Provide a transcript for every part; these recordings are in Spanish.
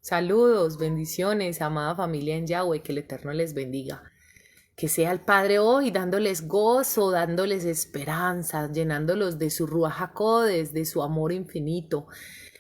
Saludos, bendiciones, amada familia en Yahweh, que el Eterno les bendiga. Que sea el Padre hoy dándoles gozo, dándoles esperanza, llenándolos de su Ruach HaKodesh, de su amor infinito.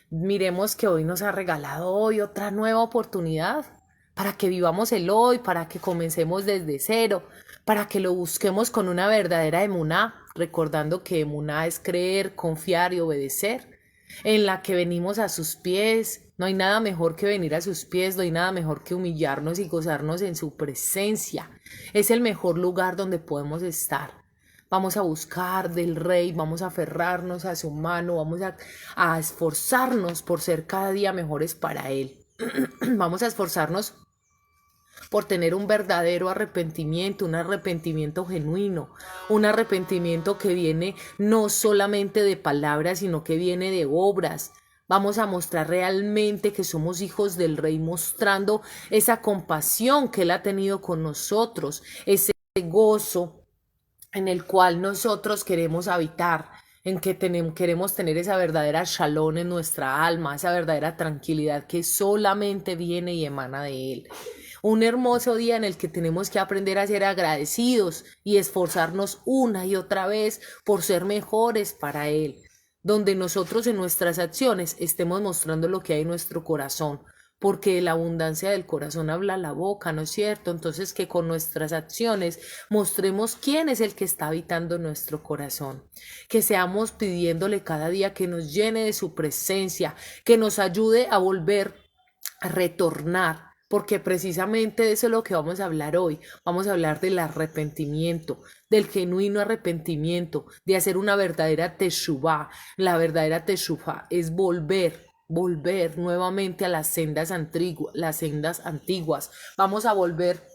Miremos que hoy nos ha regalado hoy otra nueva oportunidad para que vivamos el hoy, para que comencemos desde cero, para que lo busquemos con una verdadera emuná, recordando que emuná es creer, confiar y obedecer, en la que venimos a sus pies. No hay nada mejor que venir a sus pies, no hay nada mejor que humillarnos y gozarnos en su presencia. Es el mejor lugar donde podemos estar. Vamos a buscar del Rey, vamos a aferrarnos a su mano, a esforzarnos por ser cada día mejores para Él. Vamos a esforzarnos por tener un verdadero arrepentimiento, un arrepentimiento genuino, un arrepentimiento que viene no solamente de palabras, sino que viene de obras. Vamos a mostrar realmente que somos hijos del Rey, mostrando esa compasión que Él ha tenido con nosotros, ese gozo en el cual nosotros queremos habitar, en que queremos tener esa verdadera shalom en nuestra alma, esa verdadera tranquilidad que solamente viene y emana de Él. Un hermoso día en el que tenemos que aprender a ser agradecidos y esforzarnos una y otra vez por ser mejores para Él, donde nosotros en nuestras acciones estemos mostrando lo que hay en nuestro corazón, porque de la abundancia del corazón habla la boca, ¿no es cierto? Entonces que con nuestras acciones mostremos quién es el que está habitando nuestro corazón, que seamos pidiéndole cada día que nos llene de su presencia, que nos ayude a volver a retornar, porque precisamente de eso es lo que vamos a hablar hoy. Vamos a hablar del arrepentimiento, del genuino arrepentimiento, de hacer una verdadera teshuvá. La verdadera teshuvá es volver nuevamente a las sendas antiguas. Vamos a volver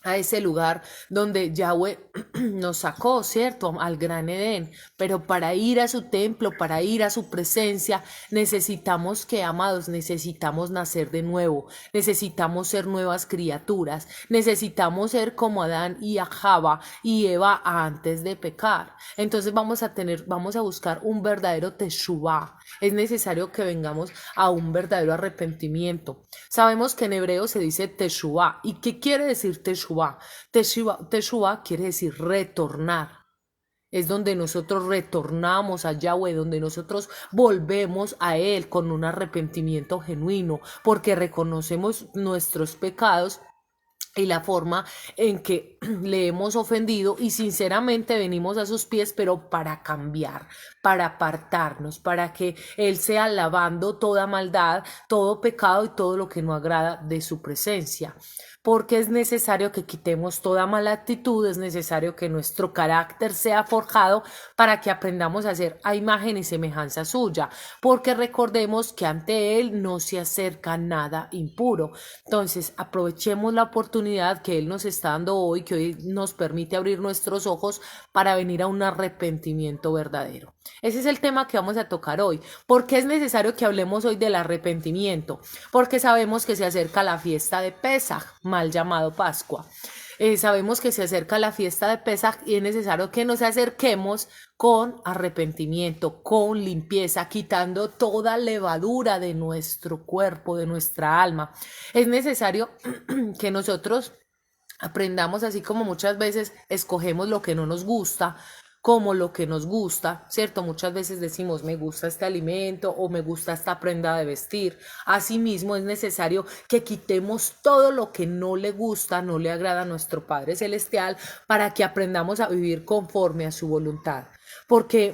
a ese lugar donde Yahweh nos sacó, ¿cierto? Al gran Edén. Pero para ir a su templo, para ir a su presencia, necesitamos que, amados, necesitamos nacer de nuevo, necesitamos ser nuevas criaturas, necesitamos ser como Adán y Java y Eva antes de pecar. Entonces vamos a buscar un verdadero teshuvá. Es necesario que vengamos a un verdadero arrepentimiento. Sabemos que en hebreo se dice teshuvá. ¿Y qué quiere decir teshuvá? Teshuvá quiere decir retornar. Es donde nosotros retornamos a Yahweh, donde nosotros volvemos a Él con un arrepentimiento genuino, porque reconocemos nuestros pecados y la forma en que le hemos ofendido y sinceramente venimos a sus pies, pero para cambiar, para apartarnos, para que Él sea lavando toda maldad, todo pecado y todo lo que no agrada de su presencia. Porque es necesario que quitemos toda mala actitud, es necesario que nuestro carácter sea forjado para que aprendamos a ser a imagen y semejanza suya, porque recordemos que ante Él no se acerca nada impuro. Entonces aprovechemos la oportunidad que Él nos está dando hoy, que hoy nos permite abrir nuestros ojos para venir a un arrepentimiento verdadero. Ese es el tema que vamos a tocar hoy. ¿Por qué es necesario que hablemos hoy del arrepentimiento? Porque sabemos que se acerca la fiesta de Pesaj, mal llamado Pascua. Sabemos que se acerca la fiesta de Pesaj y es necesario que nos acerquemos con arrepentimiento, con limpieza, quitando toda levadura de nuestro cuerpo, de nuestra alma. Es necesario que nosotros aprendamos, así como muchas veces escogemos lo que no nos gusta, como lo que nos gusta, ¿cierto? Muchas veces decimos, me gusta este alimento o me gusta esta prenda de vestir. Asimismo, es necesario que quitemos todo lo que no le gusta, no le agrada a nuestro Padre Celestial, para que aprendamos a vivir conforme a su voluntad. Porque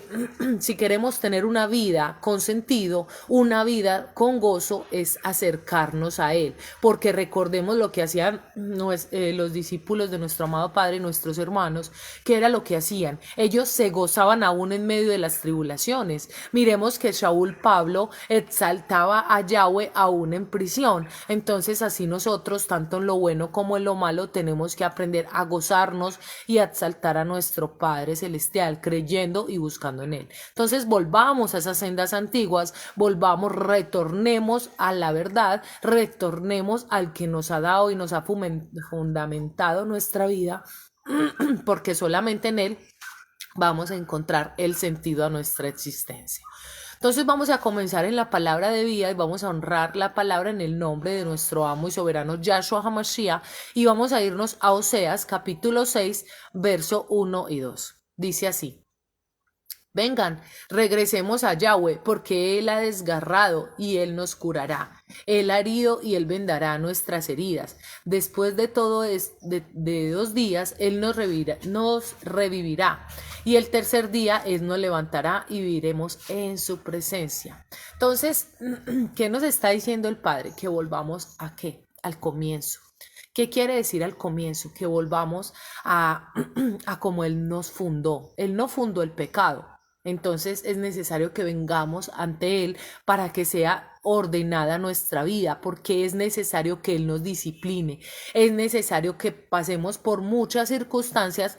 si queremos tener una vida con sentido, una vida con gozo, es acercarnos a Él. Porque recordemos lo que hacían los discípulos de nuestro amado Padre, nuestros hermanos, que era lo que hacían. Ellos se gozaban aún en medio de las tribulaciones. Miremos que Shaul Pablo exaltaba a Yahweh aún en prisión. Entonces así nosotros, tanto en lo bueno como en lo malo, tenemos que aprender a gozarnos y a exaltar a nuestro Padre Celestial, creyendo y buscando en Él. Entonces volvamos a esas sendas antiguas, volvamos, retornemos a la verdad, retornemos al que nos ha dado y nos ha fundamentado nuestra vida, porque solamente en Él vamos a encontrar el sentido a nuestra existencia. Entonces vamos a comenzar en la palabra de vida y vamos a honrar la palabra en el nombre de nuestro amo y soberano Yahshua HaMashiach y vamos a irnos a Oseas capítulo 6, verso 1 y 2. Dice así. Vengan, regresemos a Yahweh, porque Él ha desgarrado y Él nos curará. Él ha herido y Él vendará nuestras heridas. Después de todo de 2 días, Él nos revivirá. Y el tercer día Él nos levantará y viviremos en su presencia. Entonces, ¿qué nos está diciendo el Padre? Que volvamos a ¿qué? Al comienzo. ¿Qué quiere decir al comienzo? Que volvamos a como Él nos fundó. Él no fundó el pecado. Entonces es necesario que vengamos ante Él para que sea ordenada nuestra vida, porque es necesario que Él nos discipline, es necesario que pasemos por muchas circunstancias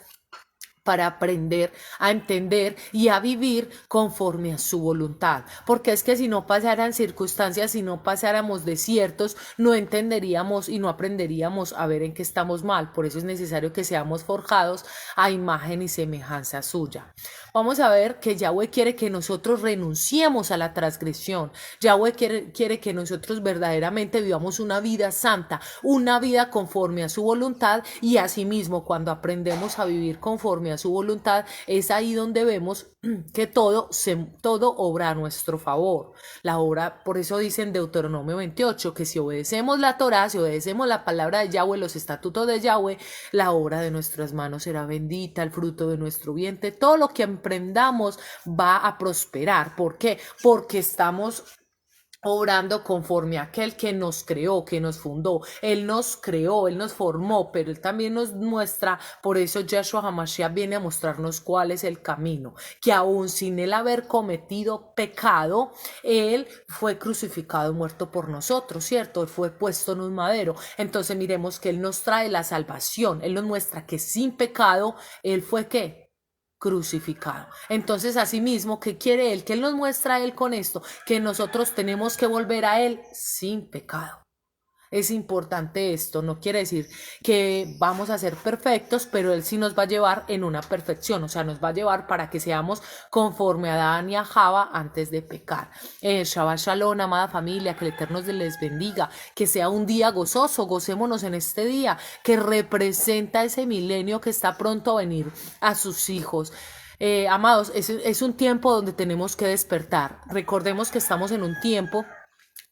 para aprender a entender y a vivir conforme a su voluntad. Porque es que si no pasaran circunstancias, si no pasáramos desiertos, no entenderíamos y no aprenderíamos a ver en qué estamos mal. Por eso es necesario que seamos forjados a imagen y semejanza suya. Vamos a ver que Yahweh quiere que nosotros renunciemos a la transgresión. Yahweh quiere que nosotros verdaderamente vivamos una vida santa, una vida conforme a su voluntad, y asimismo cuando aprendemos a vivir conforme a su voluntad, es ahí donde vemos que todo obra a nuestro favor. La obra, por eso dice en Deuteronomio 28, que si obedecemos la Torá, si obedecemos la palabra de Yahweh, los estatutos de Yahweh, la obra de nuestras manos será bendita, el fruto de nuestro vientre, todo lo que emprendamos va a prosperar. ¿Por qué? Porque estamos obrando conforme a aquel que nos creó, que nos fundó. Él nos creó, Él nos formó, pero Él también nos muestra. Por eso Yahshua HaMashiach viene a mostrarnos cuál es el camino, que aún sin Él haber cometido pecado, Él fue crucificado, muerto por nosotros, ¿cierto? Él fue puesto en un madero. Entonces miremos que Él nos trae la salvación. Él nos muestra que sin pecado, Él fue ¿qué? Crucificado. Entonces, asimismo, ¿qué quiere Él? ¿Qué Él nos muestra a Él con esto? Que nosotros tenemos que volver a Él sin pecado. Es importante esto, no quiere decir que vamos a ser perfectos, pero Él sí nos va a llevar en una perfección, o sea, nos va a llevar para que seamos conforme a Adán y a Java antes de pecar. Shabbat Shalom, amada familia, que el Eterno les bendiga, que sea un día gozoso, gocémonos en este día, que representa ese milenio que está pronto a venir a sus hijos. Amados, es un tiempo donde tenemos que despertar. Recordemos que estamos en un tiempo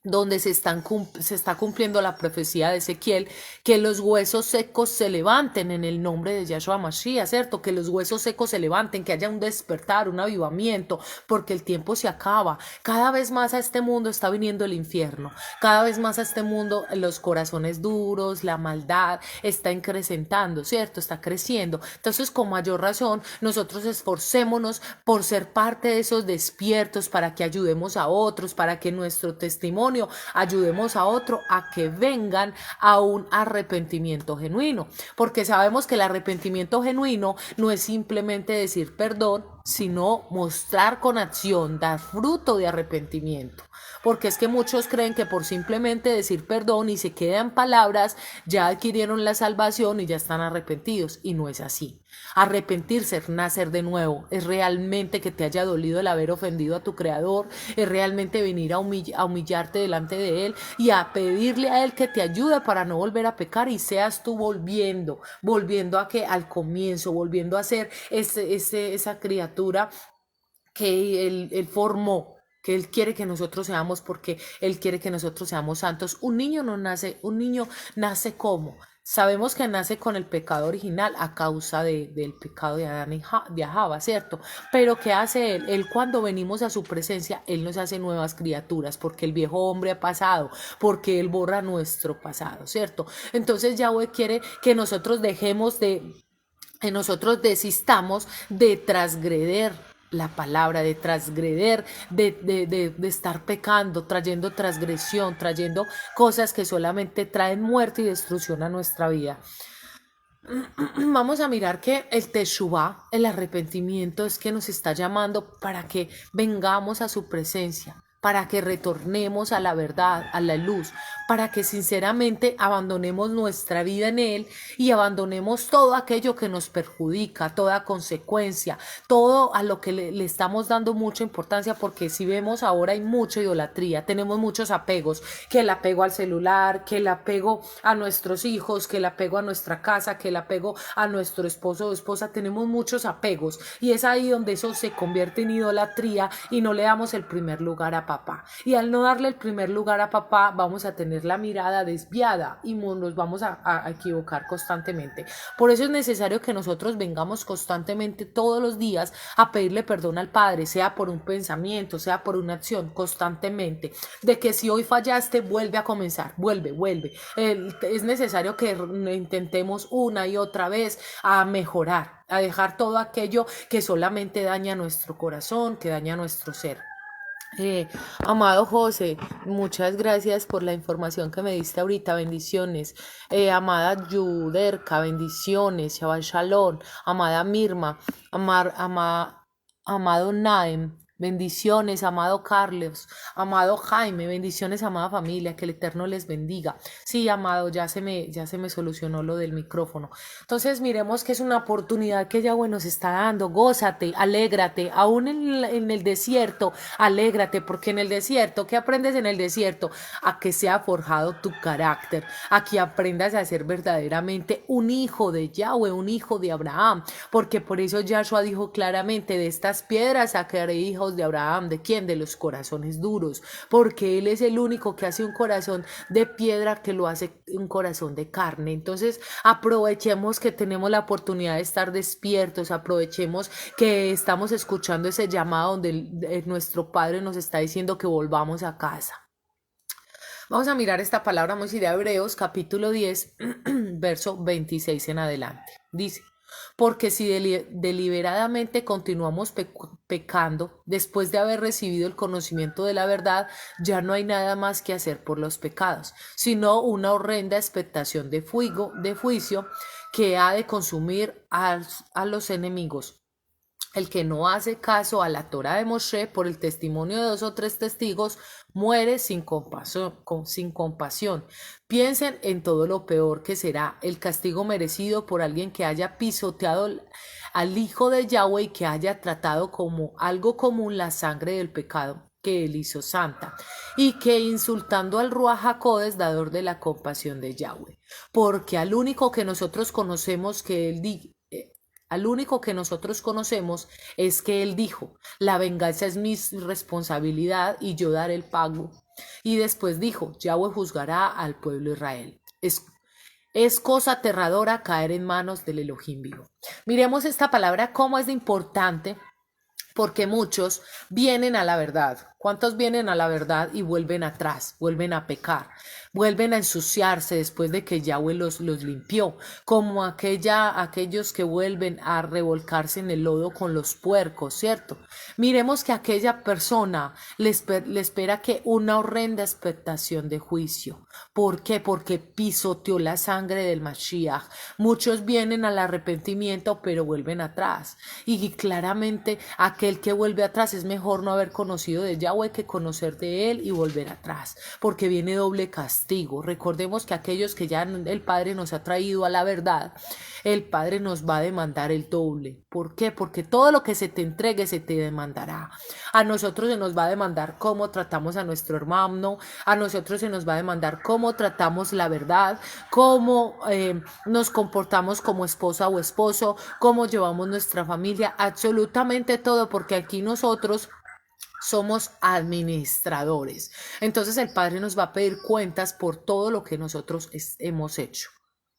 donde se está cumpliendo la profecía de Ezequiel, que los huesos secos se levanten en el nombre de Yahshua Mashiach, ¿cierto? Que los huesos secos se levanten, que haya un despertar, un avivamiento, porque el tiempo se acaba. Cada vez más a este mundo está viniendo el infierno, cada vez más a este mundo los corazones duros, la maldad está incrementando, ¿cierto? Está creciendo. Entonces, con mayor razón, nosotros esforcémonos por ser parte de esos despiertos, para que ayudemos a otros, para que nuestro testimonio ayudemos a otro a que vengan a un arrepentimiento genuino, porque sabemos que el arrepentimiento genuino no es simplemente decir perdón, sino mostrar con acción, dar fruto de arrepentimiento. Porque es que muchos creen que por simplemente decir perdón y se quedan palabras, ya adquirieron la salvación y ya están arrepentidos, y no es así. Arrepentirse es nacer de nuevo, es realmente que te haya dolido el haber ofendido a tu creador, es realmente venir a humillarte delante de Él y a pedirle a Él que te ayude para no volver a pecar, y seas tú volviendo a que al comienzo, volviendo a ser esa criatura que Él formó, que Él quiere que nosotros seamos, porque Él quiere que nosotros seamos santos. Un niño nace ¿cómo? Sabemos que nace con el pecado original a causa del pecado de Adán y de Java, ¿cierto? Pero ¿qué hace Él? Él, cuando venimos a su presencia, Él nos hace nuevas criaturas, porque el viejo hombre ha pasado, porque Él borra nuestro pasado, ¿cierto? Entonces Yahweh quiere que nosotros que nosotros desistamos de transgreder la palabra, de transgreder, de estar pecando, trayendo transgresión, trayendo cosas que solamente traen muerte y destrucción a nuestra vida. Vamos a mirar que el Teshuvá, el arrepentimiento, es que nos está llamando para que vengamos a su presencia. para que retornemos a la verdad, a la luz, para que sinceramente abandonemos nuestra vida en Él y abandonemos todo aquello que nos perjudica, toda consecuencia, todo a lo que le estamos dando mucha importancia, porque si vemos ahora hay mucha idolatría, tenemos muchos apegos, que el apego al celular, que el apego a nuestros hijos, que el apego a nuestra casa, que el apego a nuestro esposo o esposa, tenemos muchos apegos y es ahí donde eso se convierte en idolatría y no le damos el primer lugar a papá. Y al no darle el primer lugar a papá vamos a tener la mirada desviada y nos vamos a equivocar constantemente. Por eso es necesario que nosotros vengamos constantemente todos los días a pedirle perdón al Padre, sea por un pensamiento, sea por una acción, constantemente, de que si hoy fallaste, vuelve a comenzar, vuelve. Es necesario que intentemos una y otra vez a mejorar, a dejar todo aquello que solamente daña nuestro corazón, que daña nuestro ser. Amado José, muchas gracias por la información que me diste ahorita, bendiciones. Amada Yuderka, bendiciones. Shabbat Shalom. Amada Mirma, amado Naem, bendiciones. Amado Carlos, amado Jaime, bendiciones, amada familia, que el Eterno les bendiga. Sí, amado, ya se me solucionó lo del micrófono. Entonces miremos que es una oportunidad que Yahweh nos está dando. Gózate, alégrate, aún en el desierto, alégrate, porque en el desierto, ¿qué aprendes en el desierto? A que sea forjado tu carácter, a que aprendas a ser verdaderamente un hijo de Yahweh, un hijo de Abraham, porque por eso Yahshua dijo claramente, de estas piedras sacaré hijos de Abraham. ¿De quién? De los corazones duros, porque Él es el único que hace un corazón de piedra, que lo hace un corazón de carne. Entonces aprovechemos que tenemos la oportunidad de estar despiertos, aprovechemos que estamos escuchando ese llamado donde nuestro Padre nos está diciendo que volvamos a casa. Vamos a mirar esta palabra, vamos a ir a Hebreos capítulo 10, verso 26 en adelante. Dice: porque si deliberadamente continuamos pecando, después de haber recibido el conocimiento de la verdad, ya no hay nada más que hacer por los pecados, sino una horrenda expectación de juicio que ha de consumir a los enemigos. El que no hace caso a la Torá de Moshe por el testimonio de 2 o 3 testigos muere sin compasión. Piensen en todo lo peor que será el castigo merecido por alguien que haya pisoteado al Hijo de Yahweh y que haya tratado como algo común la sangre del pecado que Él hizo santa, y que insultando al Ruach HaKodesh, dador de la compasión de Yahweh, porque al único que nosotros conocemos es que Él dijo: la venganza es mi responsabilidad y yo daré el pago. Y después dijo: Yahweh juzgará al pueblo Israel. Es cosa aterradora caer en manos del Elohim vivo. Miremos esta palabra, cómo es de importante, porque muchos vienen a la verdad. ¿Cuántos vienen a la verdad y vuelven atrás, vuelven a pecar, vuelven a ensuciarse después de que Yahweh los limpió? Como aquellos que vuelven a revolcarse en el lodo con los puercos, ¿cierto? Miremos que aquella persona le espera que una horrenda expectación de juicio. ¿Por qué? Porque pisoteó la sangre del Mashiach. Muchos vienen al arrepentimiento, pero vuelven atrás. Y claramente aquel que vuelve atrás, es mejor no haber conocido de Yahweh que conocer de Él y volver atrás, porque viene doble castigo. Recordemos que aquellos que ya el Padre nos ha traído a la verdad, el Padre nos va a demandar el doble. ¿Por qué? Porque todo lo que se te entregue se te demandará. A nosotros se nos va a demandar cómo tratamos a nuestro hermano, a nosotros se nos va a demandar cómo tratamos la verdad, cómo nos comportamos como esposa o esposo, cómo llevamos nuestra familia, absolutamente todo, porque aquí nosotros somos administradores. Entonces el Padre nos va a pedir cuentas por todo lo que nosotros hemos hecho,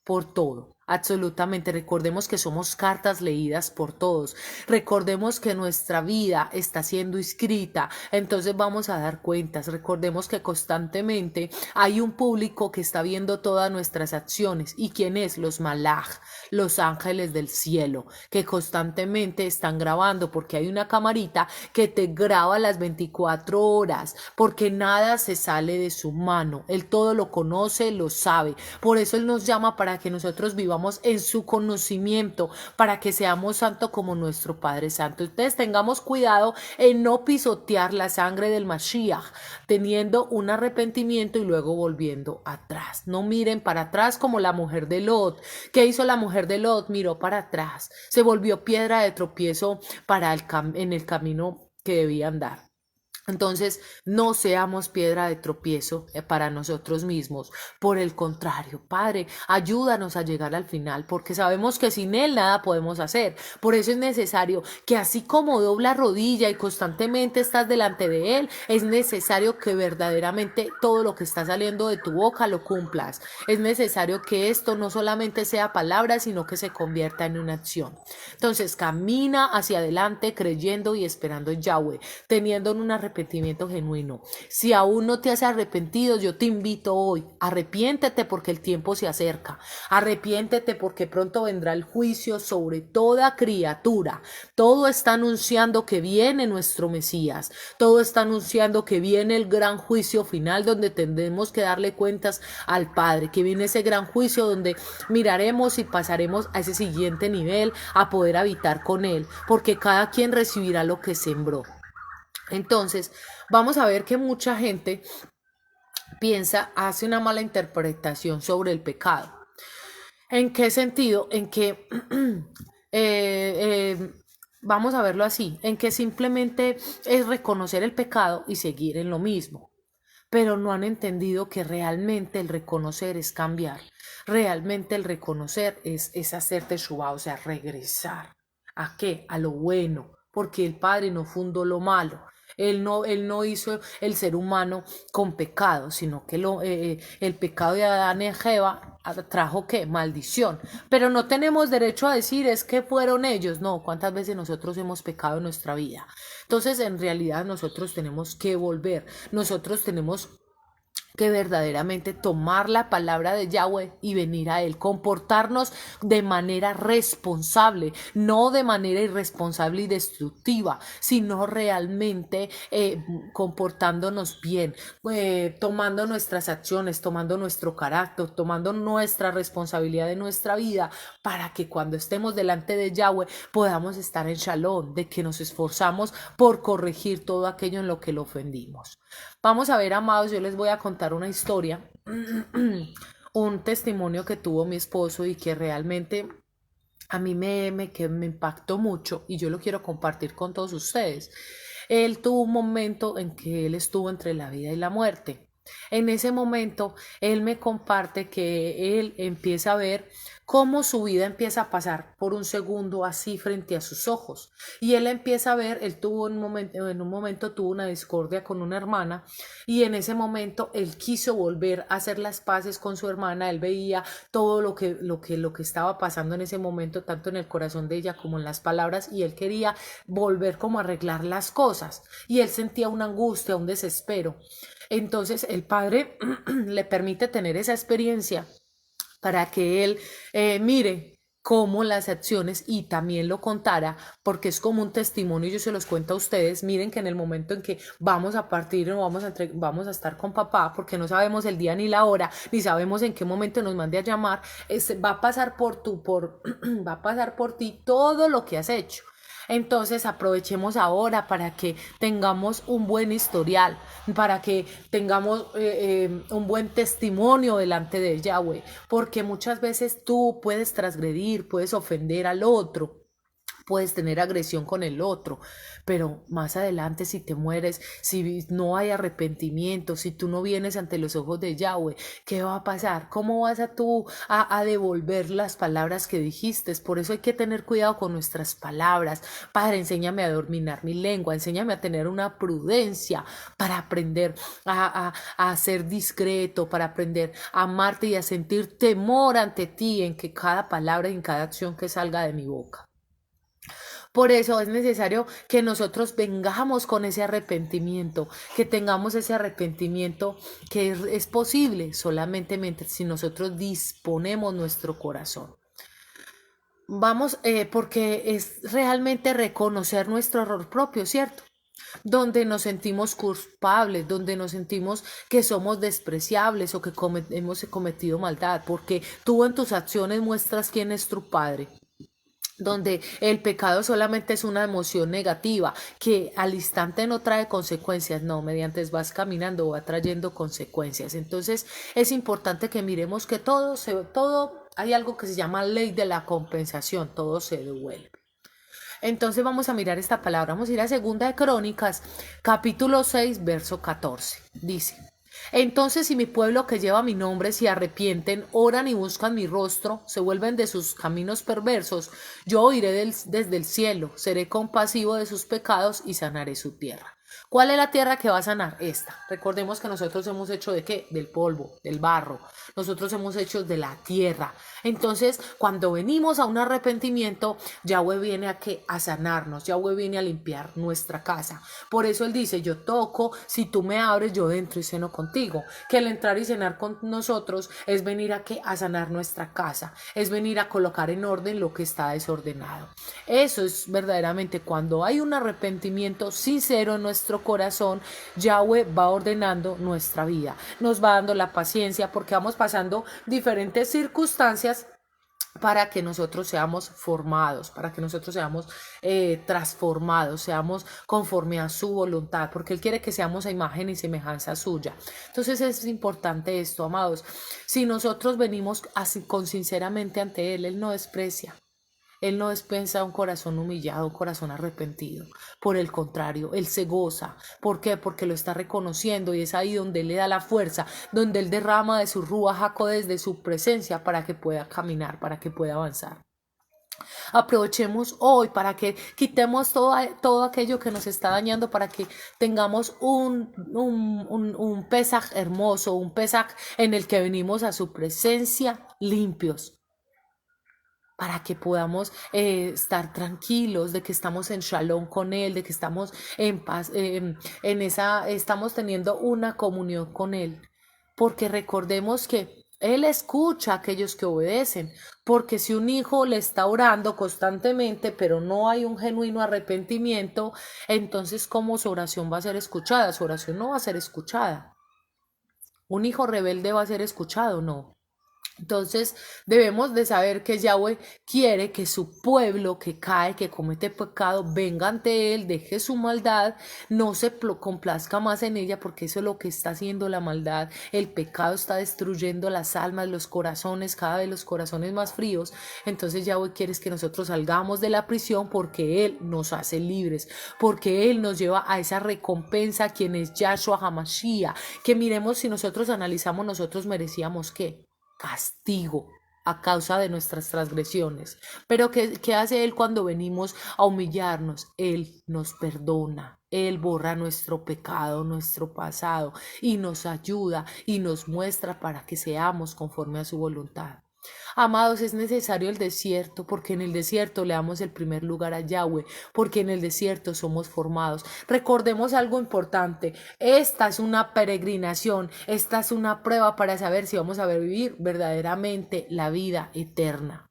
por todo. Absolutamente. Recordemos que somos cartas leídas por todos. Recordemos que nuestra vida está siendo escrita, entonces vamos a dar cuentas. Recordemos que constantemente hay un público que está viendo todas nuestras acciones. ¿Y quién es? Los malaj, los ángeles del cielo, que constantemente están grabando, porque hay una camarita que te graba las 24 horas, porque nada se sale de su mano. Él todo lo conoce, lo sabe. Por eso Él nos llama para que nosotros vivamos subamos en su conocimiento para que seamos santos como nuestro Padre Santo. Entonces tengamos cuidado en no pisotear la sangre del Mashiach, teniendo un arrepentimiento y luego volviendo atrás. No miren para atrás como la mujer de Lot. ¿Qué hizo la mujer de Lot? Miró para atrás, se volvió piedra de tropiezo en el camino que debía andar. Entonces, no seamos piedra de tropiezo para nosotros mismos. Por el contrario, Padre, ayúdanos a llegar al final, porque sabemos que sin Él nada podemos hacer. Por eso es necesario que así como dobla rodilla y constantemente estás delante de Él, es necesario que verdaderamente todo lo que está saliendo de tu boca lo cumplas. Es necesario que esto no solamente sea palabra, sino que se convierta en una acción. Entonces, camina hacia adelante creyendo y esperando en Yahweh, teniendo una arrepentimiento genuino. Si aún no te has arrepentido, yo te invito hoy, arrepiéntete porque el tiempo se acerca, arrepiéntete porque pronto vendrá el juicio sobre toda criatura. Todo está anunciando que viene nuestro Mesías, todo está anunciando que viene el gran juicio final donde tendremos que darle cuentas al Padre, que viene ese gran juicio donde miraremos y pasaremos a ese siguiente nivel, a poder habitar con Él, porque cada quien recibirá lo que sembró. Entonces, vamos a ver que mucha gente hace una mala interpretación sobre el pecado. ¿En qué sentido? En que, vamos a verlo así, en que simplemente es reconocer el pecado y seguir en lo mismo, pero no han entendido que realmente el reconocer es cambiar, realmente el reconocer es hacer teshuvá, o sea, regresar. ¿A qué? A lo bueno, porque el Padre no fundó lo malo. Él no hizo el ser humano con pecado, sino que el pecado de Adán y Eva trajo ¿qué? Maldición. Pero no tenemos derecho a decir es que fueron ellos. No, ¿cuántas veces nosotros hemos pecado en nuestra vida? Entonces, en realidad nosotros tenemos que volver. Nosotros tenemos que verdaderamente tomar la palabra de Yahweh y venir a Él, comportarnos de manera responsable, no de manera irresponsable y destructiva, sino realmente comportándonos bien, tomando nuestras acciones, tomando nuestro carácter, tomando nuestra responsabilidad de nuestra vida, para que cuando estemos delante de Yahweh podamos estar en shalom, de que nos esforzamos por corregir todo aquello en lo que lo ofendimos. Vamos a ver, amados, yo les voy a contar una historia, un testimonio que tuvo mi esposo y que realmente a mí me impactó mucho y yo lo quiero compartir con todos ustedes. Él tuvo un momento en que él estuvo entre la vida y la muerte. En ese momento, él me comparte que él empieza a ver cómo su vida empieza a pasar por un segundo así frente a sus ojos. Y él empieza a ver, él tuvo en un momento tuvo una discordia con una hermana y en ese momento él quiso volver a hacer las paces con su hermana. Él veía todo lo que estaba pasando en ese momento, tanto en el corazón de ella como en las palabras, y él quería volver como a arreglar las cosas. Y él sentía una angustia, un desespero. Entonces el Padre le permite tener esa experiencia para que él mire cómo las acciones y también lo contara, porque es como un testimonio y yo se los cuento a ustedes. Miren que en el momento en que vamos a partir o vamos a estar con papá, porque no sabemos el día ni la hora, ni sabemos en qué momento nos mande a llamar, va a pasar va a pasar por ti todo lo que has hecho. Entonces aprovechemos ahora para que tengamos un buen historial, para que tengamos un buen testimonio delante de Yahweh, porque muchas veces tú puedes transgredir, puedes ofender al otro, puedes tener agresión con el otro, pero más adelante si te mueres, si no hay arrepentimiento, si tú no vienes ante los ojos de Yahweh, ¿qué va a pasar? ¿Cómo vas a devolver las palabras que dijiste? Por eso hay que tener cuidado con nuestras palabras. Padre, enséñame a dominar mi lengua, enséñame a tener una prudencia para aprender a ser discreto, para aprender a amarte y a sentir temor ante ti en que cada palabra y en cada acción que salga de mi boca. Por eso es necesario que nosotros vengamos con ese arrepentimiento, que tengamos ese arrepentimiento que es posible solamente si nosotros disponemos nuestro corazón. Vamos, porque es realmente reconocer nuestro error propio, ¿cierto? donde nos sentimos culpables, donde nos sentimos que somos despreciables o que hemos cometido maldad, porque tú en tus acciones muestras quién es tu Padre, donde el pecado solamente es una emoción negativa que al instante no trae consecuencias, no, mediante vas caminando va trayendo consecuencias. Entonces es importante que miremos que todo hay algo que se llama ley de la compensación, todo se devuelve. Entonces vamos a mirar esta palabra, vamos a ir a Segunda de Crónicas, capítulo 6, verso 14. Dice: entonces si mi pueblo que lleva mi nombre se arrepienten, oran y buscan mi rostro, se vuelven de sus caminos perversos, yo oiré desde el cielo, seré compasivo de sus pecados y sanaré su tierra. ¿Cuál es la tierra que va a sanar? Esta. Recordemos que nosotros hemos hecho ¿de qué? Del polvo, del barro. Nosotros hemos hecho de la tierra. Entonces, cuando venimos a un arrepentimiento, Yahweh viene a qué? A sanarnos. Yahweh viene a limpiar nuestra casa. Por eso Él dice, yo toco, si tú me abres, yo entro y ceno contigo. Que el entrar y cenar con nosotros es venir a qué? A sanar nuestra casa. Es venir a colocar en orden lo que está desordenado. Eso es verdaderamente cuando hay un arrepentimiento sincero en nuestro corazón, Yahweh va ordenando nuestra vida, nos va dando la paciencia porque vamos pasando diferentes circunstancias para que nosotros seamos formados, para que nosotros seamos transformados, seamos conforme a su voluntad, porque Él quiere que seamos a imagen y semejanza suya. Entonces es importante esto, amados. Si nosotros venimos así con sinceramente ante Él, Él no desprecia. Él no despensa un corazón humillado, un corazón arrepentido. Por el contrario, Él se goza. ¿Por qué? Porque lo está reconociendo y es ahí donde Él le da la fuerza, donde Él derrama de su Ruach HaKodesh, de su presencia, para que pueda caminar, para que pueda avanzar. Aprovechemos hoy para que quitemos todo aquello que nos está dañando, para que tengamos un Pesaj hermoso, un Pesaj en el que venimos a su presencia limpios, para que podamos estar tranquilos de que estamos en shalom con Él, de que estamos en paz, estamos teniendo una comunión con Él. Porque recordemos que Él escucha a aquellos que obedecen, porque si un hijo le está orando constantemente, pero no hay un genuino arrepentimiento, entonces ¿cómo su oración va a ser escuchada? Su oración no va a ser escuchada. ¿Un hijo rebelde va a ser escuchado? No. Entonces debemos de saber que Yahweh quiere que su pueblo que cae, que comete pecado, venga ante Él, deje su maldad, no se complazca más en ella, porque eso es lo que está haciendo la maldad. El pecado está destruyendo las almas, los corazones, cada vez los corazones más fríos. Entonces Yahweh quiere que nosotros salgamos de la prisión, porque Él nos hace libres, porque Él nos lleva a esa recompensa, quien es Yahshua HaMashiach. Que miremos, si nosotros analizamos, nosotros merecíamos ¿qué? Castigo a causa de nuestras transgresiones. Pero ¿qué hace Él cuando venimos a humillarnos? Él nos perdona. Él borra nuestro pecado, nuestro pasado, y nos ayuda y nos muestra para que seamos conforme a su voluntad. Amados, es necesario el desierto, porque en el desierto le damos el primer lugar a Yahweh, porque en el desierto somos formados. Recordemos algo importante: esta es una peregrinación, esta es una prueba para saber si vamos a vivir verdaderamente la vida eterna.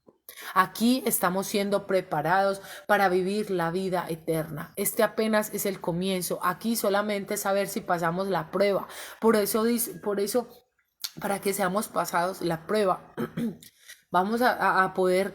Aquí estamos siendo preparados para vivir la vida eterna. Este apenas es el comienzo. Aquí solamente es saber si pasamos la prueba. Por eso, para que seamos pasados la prueba, vamos a poder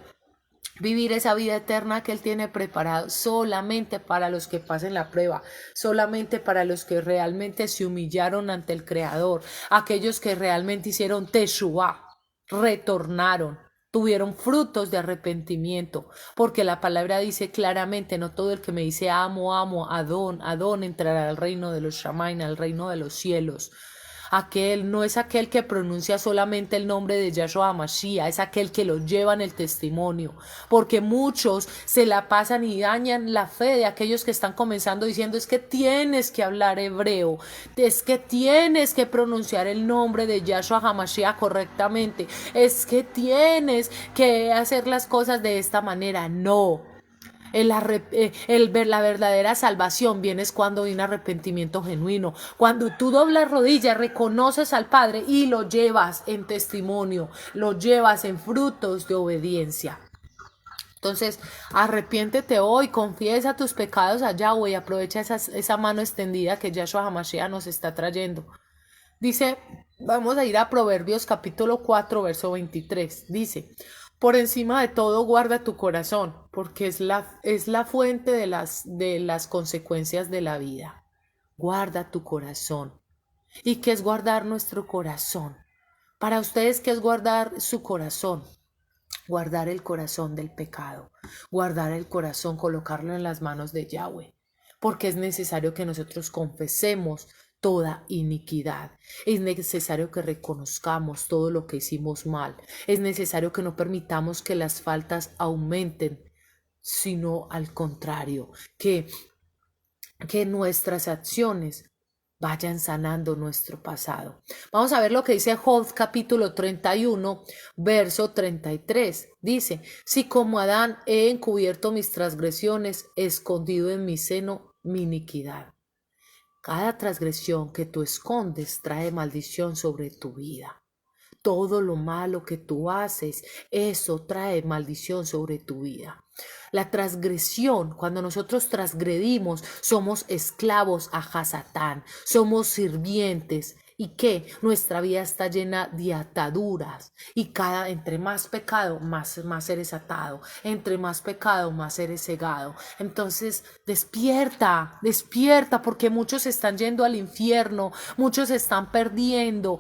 vivir esa vida eterna que Él tiene preparado solamente para los que pasen la prueba, solamente para los que realmente se humillaron ante el Creador, aquellos que realmente hicieron Teshuvah, retornaron, tuvieron frutos de arrepentimiento, porque la palabra dice claramente: no todo el que me dice amo, Adón entrará al reino de los Shamaim, al reino de los cielos. Aquel no es aquel que pronuncia solamente el nombre de Yahshua HaMashiach, es aquel que lo lleva en el testimonio, porque muchos se la pasan y dañan la fe de aquellos que están comenzando diciendo: es que tienes que hablar hebreo, es que tienes que pronunciar el nombre de Yahshua HaMashiach correctamente, es que tienes que hacer las cosas de esta manera. No. La verdadera salvación viene cuando hay un arrepentimiento genuino, cuando tú doblas rodillas, reconoces al Padre y lo llevas en testimonio, lo llevas en frutos de obediencia. Entonces, arrepiéntete hoy, confiesa tus pecados a Yahweh y aprovecha esa mano extendida que Yahshua HaMashiach nos está trayendo. Dice, vamos a ir a Proverbios capítulo 4, verso 23. Dice, por encima de todo guarda tu corazón, porque es la fuente de las consecuencias de la vida. Guarda tu corazón. ¿Y qué es guardar nuestro corazón? Para ustedes, ¿qué es guardar su corazón? Guardar el corazón del pecado, guardar el corazón, colocarlo en las manos de Yahweh, porque es necesario que nosotros confesemos toda iniquidad, es necesario que reconozcamos todo lo que hicimos mal, es necesario que no permitamos que las faltas aumenten, sino al contrario, que nuestras acciones vayan sanando nuestro pasado. Vamos a ver lo que dice Job capítulo 31, verso 33. Dice, si como Adán he encubierto mis transgresiones, escondido en mi seno mi iniquidad. Cada transgresión que tú escondes trae maldición sobre tu vida. Todo lo malo que tú haces, eso trae maldición sobre tu vida. La transgresión, cuando nosotros transgredimos, somos esclavos a Hasatán, somos sirvientes. ¿Y qué? Nuestra vida está llena de ataduras. Y entre más pecado, más eres atado. Entre más pecado, más eres cegado. Entonces, despierta, porque muchos están yendo al infierno, muchos están perdiendo.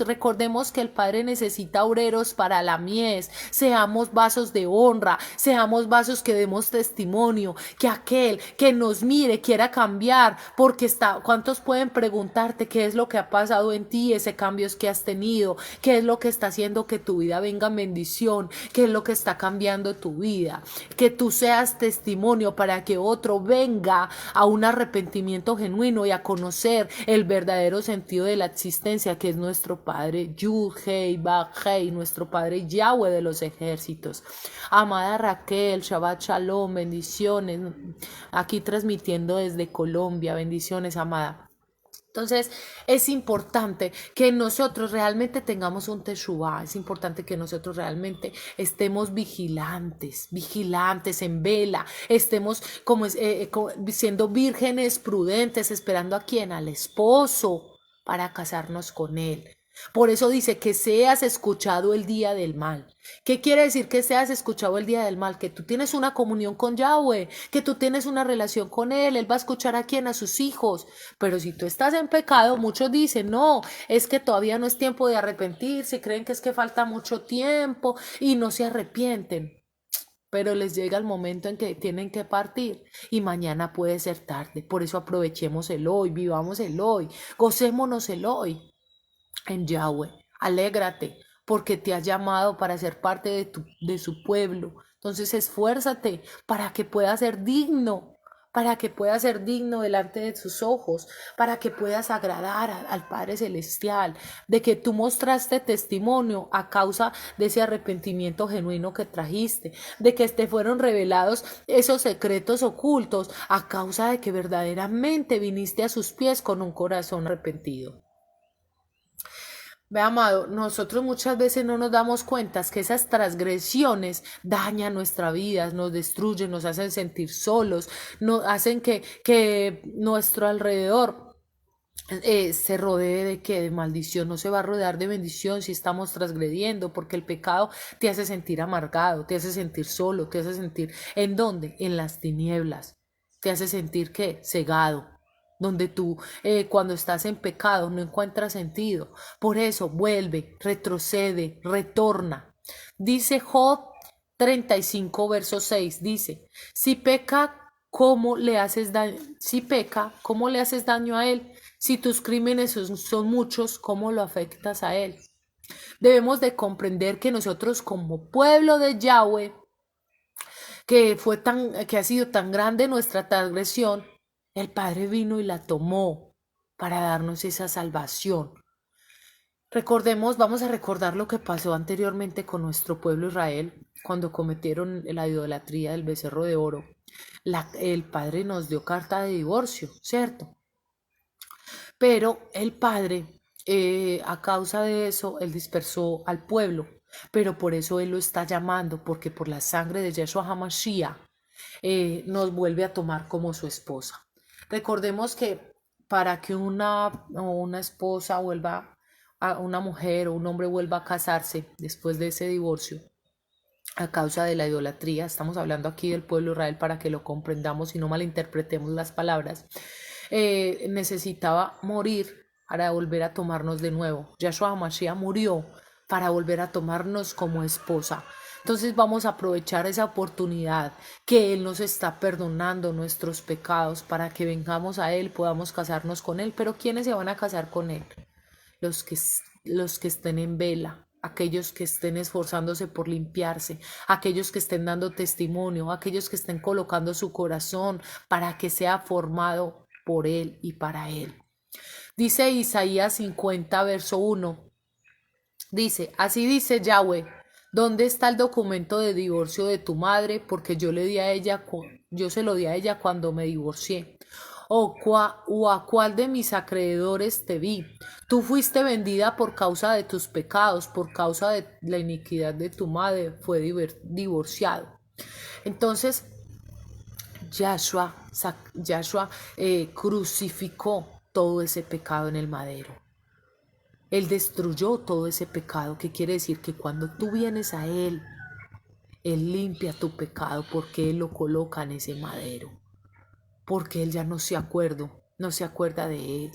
Recordemos que el Padre necesita obreros para la mies. Seamos vasos de honra, seamos vasos que demos testimonio, que aquel que nos mire quiera cambiar, porque ¿cuántos pueden preguntarte qué es lo que ha pasado en ti, ese cambio que has tenido, qué es lo que está haciendo que tu vida venga en bendición, qué es lo que está cambiando tu vida, que tú seas testimonio para que otro venga a un arrepentimiento genuino y a conocer el verdadero sentido de la existencia, que es nuestro Padre Yud Hei Vav Hei, nuestro Padre Yahweh de los ejércitos. Amada Raquel, Shabbat Shalom, bendiciones, aquí transmitiendo desde Colombia, bendiciones, amada. Entonces es importante que nosotros realmente tengamos un teshuvá, es importante que nosotros realmente estemos vigilantes en vela, estemos siendo vírgenes prudentes, esperando a quién, al esposo, para casarnos con él. Por eso dice que seas escuchado el día del mal. ¿Qué quiere decir que seas escuchado el día del mal? Que tú tienes una comunión con Yahweh, que tú tienes una relación con Él. Él va a escuchar a quién, a sus hijos. Pero si tú estás en pecado, muchos dicen, no, es que todavía no es tiempo de arrepentirse, creen que es que falta mucho tiempo y no se arrepienten. Pero les llega el momento en que tienen que partir y mañana puede ser tarde. Por eso aprovechemos el hoy, vivamos el hoy, gocémonos el hoy en Yahweh. Alégrate porque te has llamado para ser parte de su pueblo. Entonces esfuérzate para que puedas ser digno, delante de sus ojos, para que puedas agradar al Padre Celestial, de que tú mostraste testimonio a causa de ese arrepentimiento genuino que trajiste, de que te fueron revelados esos secretos ocultos a causa de que verdaderamente viniste a sus pies con un corazón arrepentido. Ve, amado, nosotros muchas veces no nos damos cuenta que esas transgresiones dañan nuestra vida, nos destruyen, nos hacen sentir solos, nos hacen que nuestro alrededor se rodee de maldición. No se va a rodear de bendición si estamos transgrediendo, porque el pecado te hace sentir amargado, te hace sentir solo, te hace sentir ¿en dónde? En las tinieblas, te hace sentir ¿qué? Cegado, donde tú cuando estás en pecado no encuentras sentido. Por eso vuelve, retrocede, retorna. Dice Job 35 verso 6, dice, si peca, ¿cómo le haces daño? Si peca, ¿cómo le haces daño a él? Si tus crímenes son muchos, ¿cómo lo afectas a él? Debemos de comprender que nosotros como pueblo de Yahweh, que ha sido tan grande nuestra transgresión, el Padre vino y la tomó para darnos esa salvación. Vamos a recordar lo que pasó anteriormente con nuestro pueblo Israel cuando cometieron la idolatría del becerro de oro. El Padre nos dio carta de divorcio, ¿cierto? Pero el Padre, a causa de eso, él dispersó al pueblo. pero por eso Él lo está llamando, porque por la sangre de Yeshua HaMashiach nos vuelve a tomar como su esposa. Recordemos que para que una esposa vuelva, una mujer o un hombre vuelva a casarse después de ese divorcio, a causa de la idolatría, estamos hablando aquí del pueblo de Israel para que lo comprendamos y no malinterpretemos las palabras, necesitaba morir para volver a tomarnos de nuevo. Yahshua HaMashiach murió para volver a tomarnos como esposa. Entonces vamos a aprovechar esa oportunidad que Él nos está perdonando nuestros pecados para que vengamos a Él, podamos casarnos con Él. Pero ¿quiénes se van a casar con Él? Los que estén en vela, aquellos que estén esforzándose por limpiarse, aquellos que estén dando testimonio, aquellos que estén colocando su corazón para que sea formado por Él y para Él. Dice Isaías 50, verso 1. Dice, así dice Yahweh, ¿dónde está el documento de divorcio de tu madre? Porque yo se lo di a ella cuando me divorcié. ¿O a cuál de mis acreedores te vi? Tú fuiste vendida por causa de tus pecados, por causa de la iniquidad de tu madre, fue divorciado. Entonces, Yahshua crucificó todo ese pecado en el madero. Él destruyó todo ese pecado, que quiere decir que cuando tú vienes a Él, Él limpia tu pecado porque Él lo coloca en ese madero. Porque Él ya no se acuerda de Él.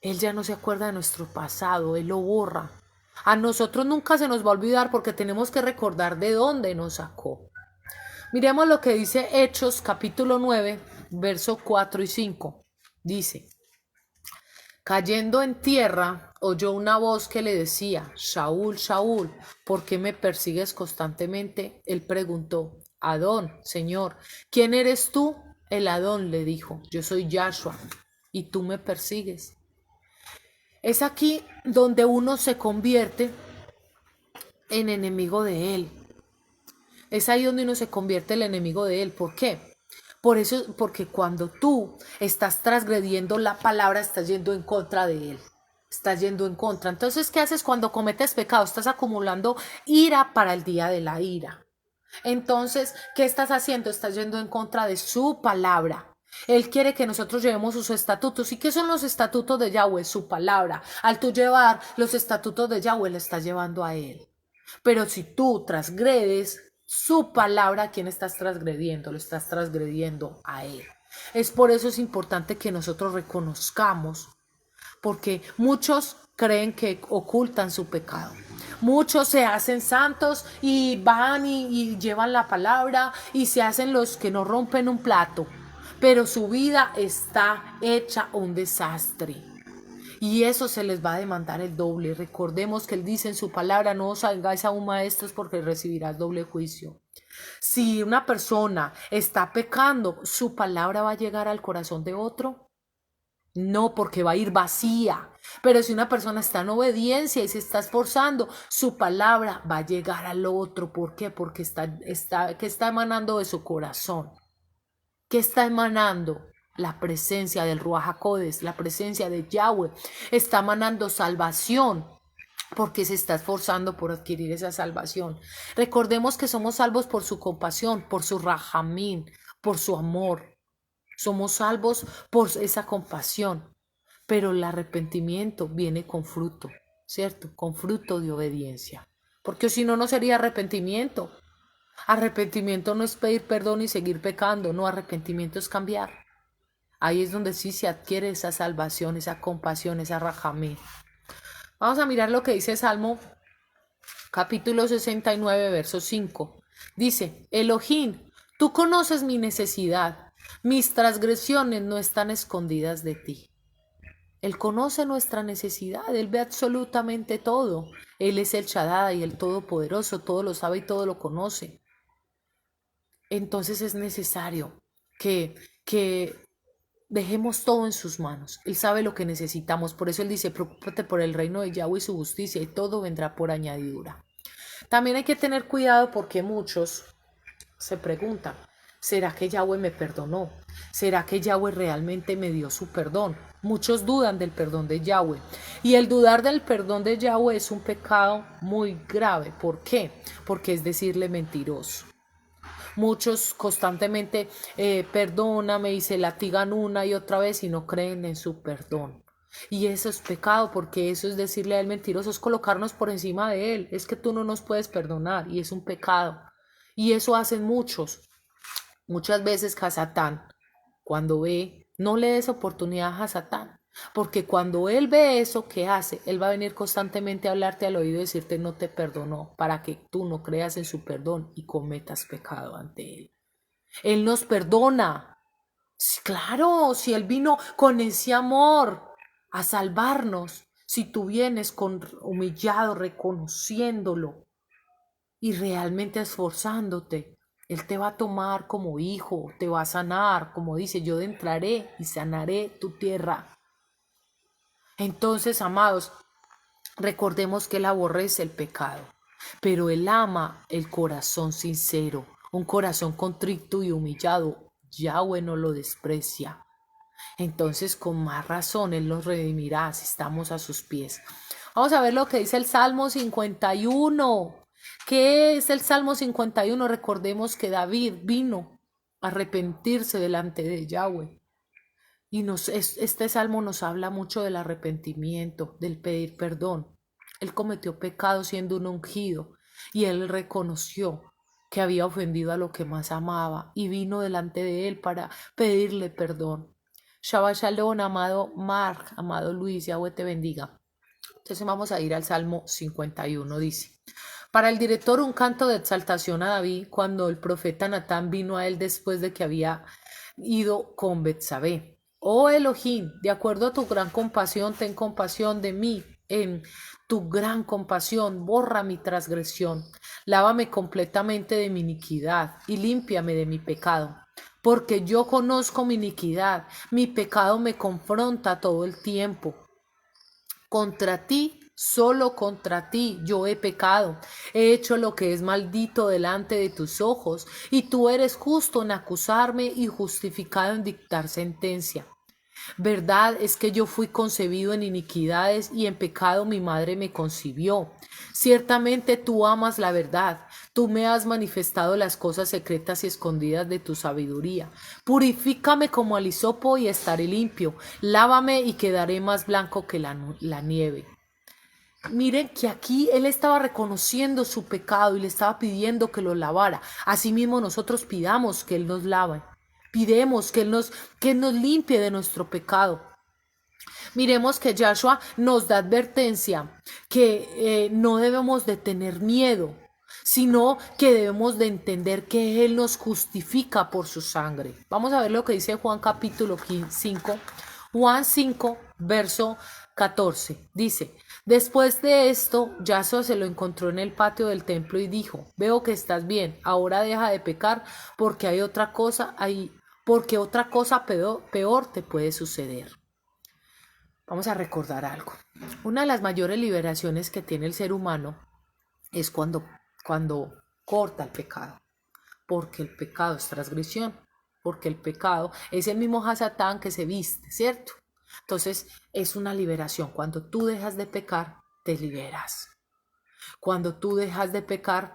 Él ya no se acuerda de nuestro pasado, Él lo borra. A nosotros nunca se nos va a olvidar porque tenemos que recordar de dónde nos sacó. Miremos lo que dice Hechos capítulo 9, versos 4 y 5. Dice, cayendo en tierra, oyó una voz que le decía, Shaul, Shaul, ¿por qué me persigues constantemente? Él preguntó, Adón, Señor, ¿quién eres tú? El Adón le dijo, yo soy Yahshua, y tú me persigues. Es aquí donde uno se convierte en enemigo de Él. Es ahí donde uno se convierte en el enemigo de Él. ¿Por qué? Porque cuando tú estás transgrediendo la palabra, estás yendo en contra de Él. Estás yendo en contra. Entonces, ¿qué haces cuando cometes pecado? Estás acumulando ira para el día de la ira. Entonces, ¿qué estás haciendo? Estás yendo en contra de su palabra. Él quiere que nosotros llevemos sus estatutos. ¿Y qué son los estatutos de Yahweh? Su palabra. Al tú llevar los estatutos de Yahweh, le estás llevando a Él. Pero si tú transgredes su palabra, ¿a quién estás transgrediendo? Lo estás transgrediendo a Él. Por eso es importante que nosotros reconozcamos, porque muchos creen que ocultan su pecado. Muchos se hacen santos y van y llevan la palabra y se hacen los que no rompen un plato, pero su vida está hecha un desastre. Y eso se les va a demandar el doble. Recordemos que Él dice en su palabra, no os hagáis aún maestros porque recibirás doble juicio. Si una persona está pecando, ¿su palabra va a llegar al corazón de otro? No, porque va a ir vacía. Pero si una persona está en obediencia y se está esforzando, su palabra va a llegar al otro. ¿Por qué? Porque ¿qué está emanando de su corazón? ¿Qué está emanando? La presencia del Ruach HaKodesh, la presencia de Yahweh. Está emanando salvación porque se está esforzando por adquirir esa salvación. Recordemos que somos salvos por su compasión, por su rajamín, por su amor. Somos salvos por esa compasión, pero el arrepentimiento viene con fruto, ¿cierto? Con fruto de obediencia, porque si no, no sería arrepentimiento. Arrepentimiento no es pedir perdón y seguir pecando, no, arrepentimiento es cambiar. Ahí es donde sí se adquiere esa salvación, esa compasión, esa rajamé. Vamos a mirar lo que dice Salmo capítulo 69, verso 5. Dice, Elohim, tú conoces mi necesidad, mis transgresiones no están escondidas de ti. Él conoce nuestra necesidad, Él ve absolutamente todo. Él es el Shaddai, el Todopoderoso, todo lo sabe y todo lo conoce. Entonces es necesario que dejemos todo en sus manos. Él sabe lo que necesitamos. Por eso Él dice, preocúpate por el reino de Yahweh y su justicia y todo vendrá por añadidura. También hay que tener cuidado porque muchos se preguntan, ¿Será que Yahweh me perdonó? ¿Será que Yahweh realmente me dio su perdón? Muchos dudan del perdón de Yahweh. Y el dudar del perdón de Yahweh es un pecado muy grave. ¿Por qué? Porque es decirle mentiroso. Muchos constantemente perdóname y se latigan una y otra vez y no creen en su perdón. Y eso es pecado, porque eso es decirle a él mentiroso, es colocarnos por encima de él. Es que tú no nos puedes perdonar y es un pecado. Y eso hacen muchos. Muchas veces Hasatán, cuando ve, no le des oportunidad a Hasatán, porque cuando él ve eso, ¿qué hace? Él va a venir constantemente a hablarte al oído y decirte no te perdonó, para que tú no creas en su perdón y cometas pecado ante él. Él nos perdona. Sí, claro, si él vino con ese amor a salvarnos, si tú vienes con humillado, reconociéndolo y realmente esforzándote, él te va a tomar como hijo, te va a sanar, como dice, yo entraré y sanaré tu tierra. Entonces, amados, recordemos que él aborrece el pecado, pero él ama el corazón sincero, un corazón contrito y humillado. Yahweh no lo desprecia. Entonces, con más razón, él nos redimirá si estamos a sus pies. Vamos a ver lo que dice el Salmo 51. ¿Qué es el Salmo 51? Recordemos que David vino a arrepentirse delante de Yahweh. Y este salmo nos habla mucho del arrepentimiento, del pedir perdón. Él cometió pecado siendo un ungido y él reconoció que había ofendido a lo que más amaba y vino delante de él para pedirle perdón. Shabbat Shalom, amado Mark, amado Luis, Yahweh te bendiga. Entonces vamos a ir al Salmo 51, dice. Para el director, un canto de exaltación a David cuando el profeta Natán vino a él después de que había ido con Betsabé. Oh Elohim, de acuerdo a tu gran compasión, ten compasión de mí. En tu gran compasión, borra mi transgresión. Lávame completamente de mi iniquidad y límpiame de mi pecado. Porque yo conozco mi iniquidad, mi pecado me confronta todo el tiempo. Contra ti, solo contra ti, yo he pecado. He hecho lo que es maldito delante de tus ojos, y tú eres justo en acusarme y justificado en dictar sentencia. Verdad es que yo fui concebido en iniquidades y en pecado mi madre me concibió. Ciertamente tú amas la verdad, tú me has manifestado las cosas secretas y escondidas de tu sabiduría. Purifícame como al hisopo y estaré limpio, lávame y quedaré más blanco que la nieve. Miren que aquí él estaba reconociendo su pecado y le estaba pidiendo que lo lavara. Asimismo nosotros pidamos que él nos lave. Pidemos que él nos limpie de nuestro pecado. Miremos que Yahshua nos da advertencia que no debemos de tener miedo, sino que debemos de entender que Él nos justifica por su sangre. Vamos a ver lo que dice Juan capítulo 5. Juan 5, verso 14. Dice, después de esto, Yahshua se lo encontró en el patio del templo y dijo, veo que estás bien, ahora deja de pecar porque hay otra cosa ahí, porque otra cosa peor te puede suceder. Vamos a recordar algo. Una de las mayores liberaciones que tiene el ser humano es cuando corta el pecado, porque el pecado es transgresión, porque el pecado es el mismo Hasatán que se viste, ¿cierto? Entonces es una liberación. Cuando tú dejas de pecar, te liberas. Cuando tú dejas de pecar,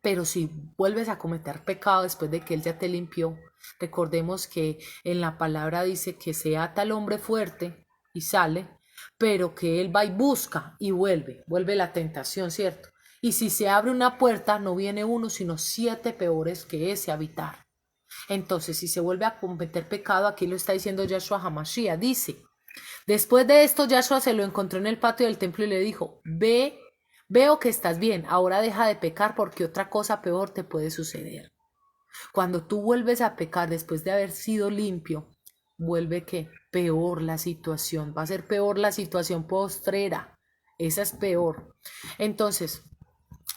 pero si vuelves a cometer pecado después de que Él ya te limpió, recordemos que en la palabra dice que se ata al hombre fuerte y sale, pero que Él va y busca y vuelve la tentación, ¿cierto? Y si se abre una puerta, no viene uno, sino 7 peores que ese habitar. Entonces, si se vuelve a cometer pecado, aquí lo está diciendo Yahshua HaMashiach, dice, después de esto, Yahshua se lo encontró en el patio del templo y le dijo, veo que estás bien, ahora deja de pecar porque otra cosa peor te puede suceder. Cuando tú vuelves a pecar después de haber sido limpio, vuelve que peor la situación, va a ser peor la situación postrera, esa es peor. Entonces,